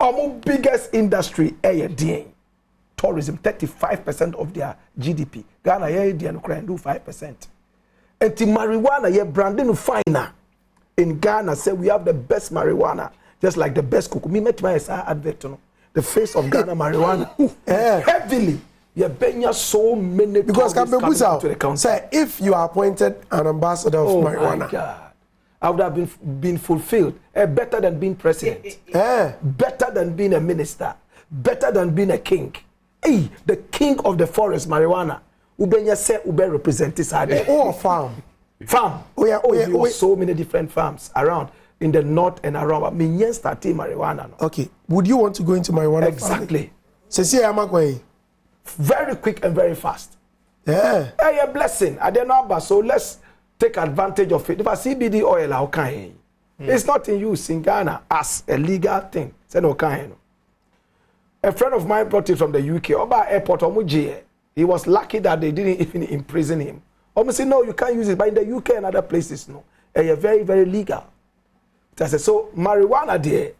Our biggest industry tourism, 35% of their GDP. Ghana do 5%. And the marijuana branding finer. In Ghana say we have the best marijuana, just like the best cocoa. Me met my advert, the face of Ghana marijuana. Heavily. So many because to the council. Say if you are appointed an ambassador of marijuana. My God. I would have been fulfilled. Better than being president. Better than being a minister. Better than being a king. Hey, the king of the forest, marijuana. Ubenya se ube represent this. Oh, farm. Farm. So many different farms around. in the north and around. But me starting marijuana. No. Okay. Would you want to go into marijuana? Exactly. Very quick and very fast. Yeah. Hey, a blessing. I don't know, so let's take advantage of it. If I CBD oil, okay. It's not in use in Ghana as a legal thing. Say no kind. A friend of mine brought it from the UK. Oba airport, he was lucky that they didn't even imprison him. Almost say no, you can't use it. But in the UK and other places, no, very, very legal. I said, so marijuana there,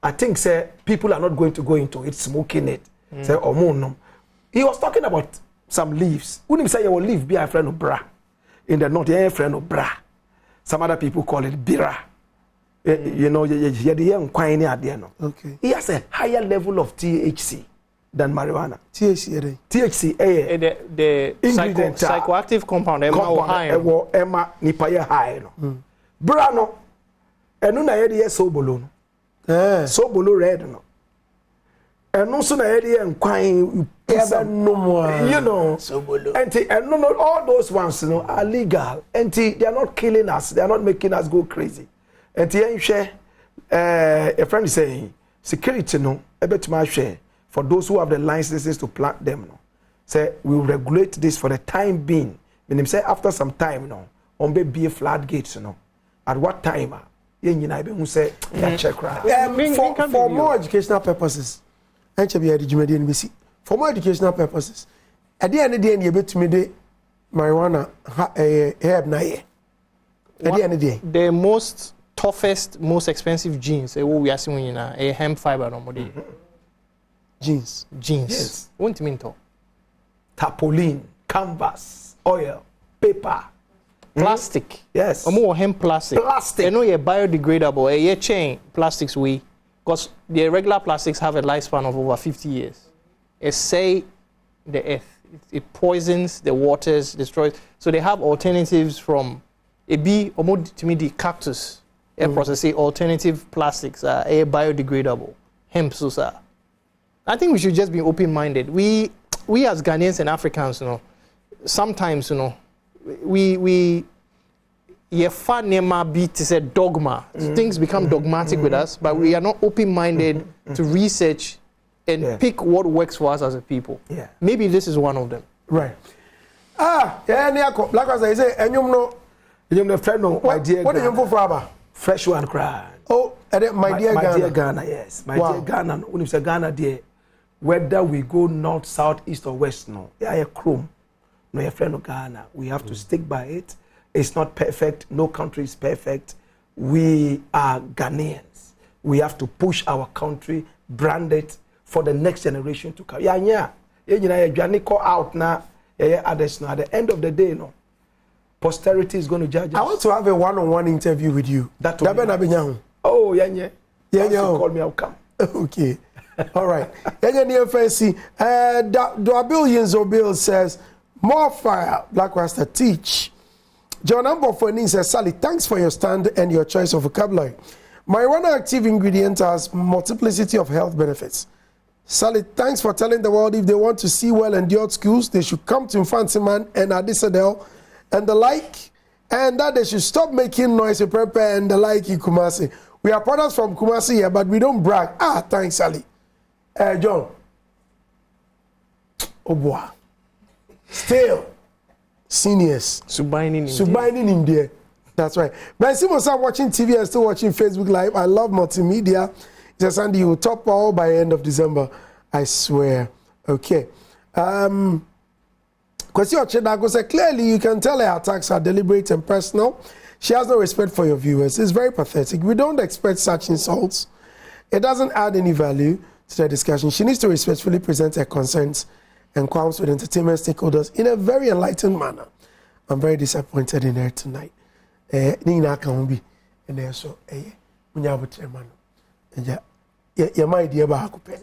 I think say people are not going to go into it, smoking it. Say no. He was talking about some leaves. Wouldn't say you will leaf be a friend of bra. In the north, a friend of bra. Some other people call it bira. You know, okay. He has a higher level of THC than marijuana. THC, the psychoactive compound, Emma Nipaya high. Brano, and no idea sobolo. Sobolo red no. And no sooner idea and crying no more. You know, and no, all those ones, you know, are legal. And they are not killing us, they are not making us go crazy. And the share a friend is saying security no a bit my share for those who have the licenses to plant them no say we will regulate this for the time being. Meaning say after some time no on be a floodgates no at what time who say check for more educational purposes for more educational purposes at the end of the day you bet me the marijuana herb na at the end of the day the most toughest, most expensive jeans. We are seeing a hemp fiber no more. Jeans. Yes. What do you mean to? Tarpaulin, canvas, oil, paper, plastic. Yes. Or more hemp plastic. Plastic. You know you're biodegradable. A chain plastics we because the regular plastics have a lifespan of over 50 years. It say the earth. It poisons the waters, destroys. So they have alternatives from a bee or more to me the cactus. Process alternative plastics are biodegradable. Hemp so I think we should just be open-minded. We as Ghanaians and Africans, you know, sometimes you know, we beat is a dogma. Things become dogmatic with us, but we are not open-minded to research and pick what works for us as a people. Yeah. Maybe this is one of them. Right. Like I say, and you know, friend, my dear. What are you for? Fresh one cry. Oh, my dear Ghana. My dear Ghana, yes. My dear Ghana, when you say Ghana, dear, whether we go north, south, east, or west, no, a chrome, no, your friend of Ghana. We have to stick by it. It's not perfect. No country is perfect. We are Ghanaians. We have to push our country, brand it for the next generation to come. Yeah. You call out now. Others now. At the end of the day, no. Posterity is going to judge us. I want to have a one-on-one interview with you. Oh, yeah. Call me, I'll come. Okay. All right. Dwabil Bill says, more fire, Black Rasta teach. John Ambofoni says, Sally, thanks for your stand and your choice of vocabulary. Marijuana active ingredient has multiplicity of health benefits. Sally, thanks for telling the world if they want to see well-endured schools, they should come to Infantiman and Adisadel and the like, and that they should stop making noise with prepare and the like in Kumasi. We are products from Kumasi here, but we don't brag. Thanks, Sally. John. Oh boy. Still, seniors. Subainin in there. That's right. But I see myself watching TV and still watching Facebook Live. I love multimedia. It's a Sunday, you will top all by end of December. I swear. Okay. Kwesi Ochedago said, clearly you can tell her attacks are deliberate and personal. She has no respect for your viewers. It's very pathetic. We don't expect such insults. It doesn't add any value to the discussion. She needs to respectfully present her concerns and qualms with entertainment stakeholders in a very enlightened manner. I'm very disappointed in her tonight. Nina Kambi and there so Munyabutremano. Yeah, my dear Bahakupe.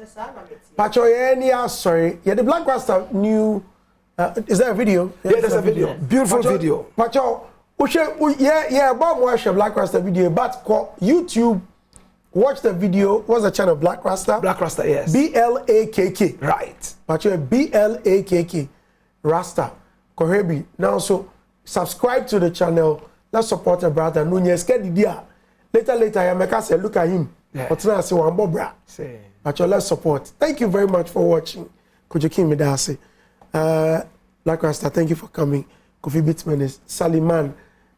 Pacho, sorry. Yeah, the Black Rasta new. Is there a video? Yeah, there's a video. Beautiful video. Pacho, Bob watch a Black Rasta video, but YouTube, watch the video. What's the channel? Black Rasta? Black Rasta, yes. BLAKK. Right. Pacho, BLAKK. Rasta. Korebi. Now, so subscribe to the channel. Let's support a brother. Nunez Kedidia. later, I make us say, look at him. But now I say, one bobra. But your less support. Thank you very much for watching. Kojo King Medase. Likewise, thank you for coming. Kofi Bitman is Saliman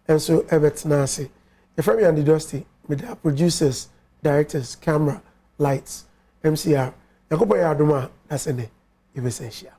and so Ebert Nasi. The family and the Dosty, with our producers, directors, camera, lights, MCR. Yakobo Adom, that's an essential.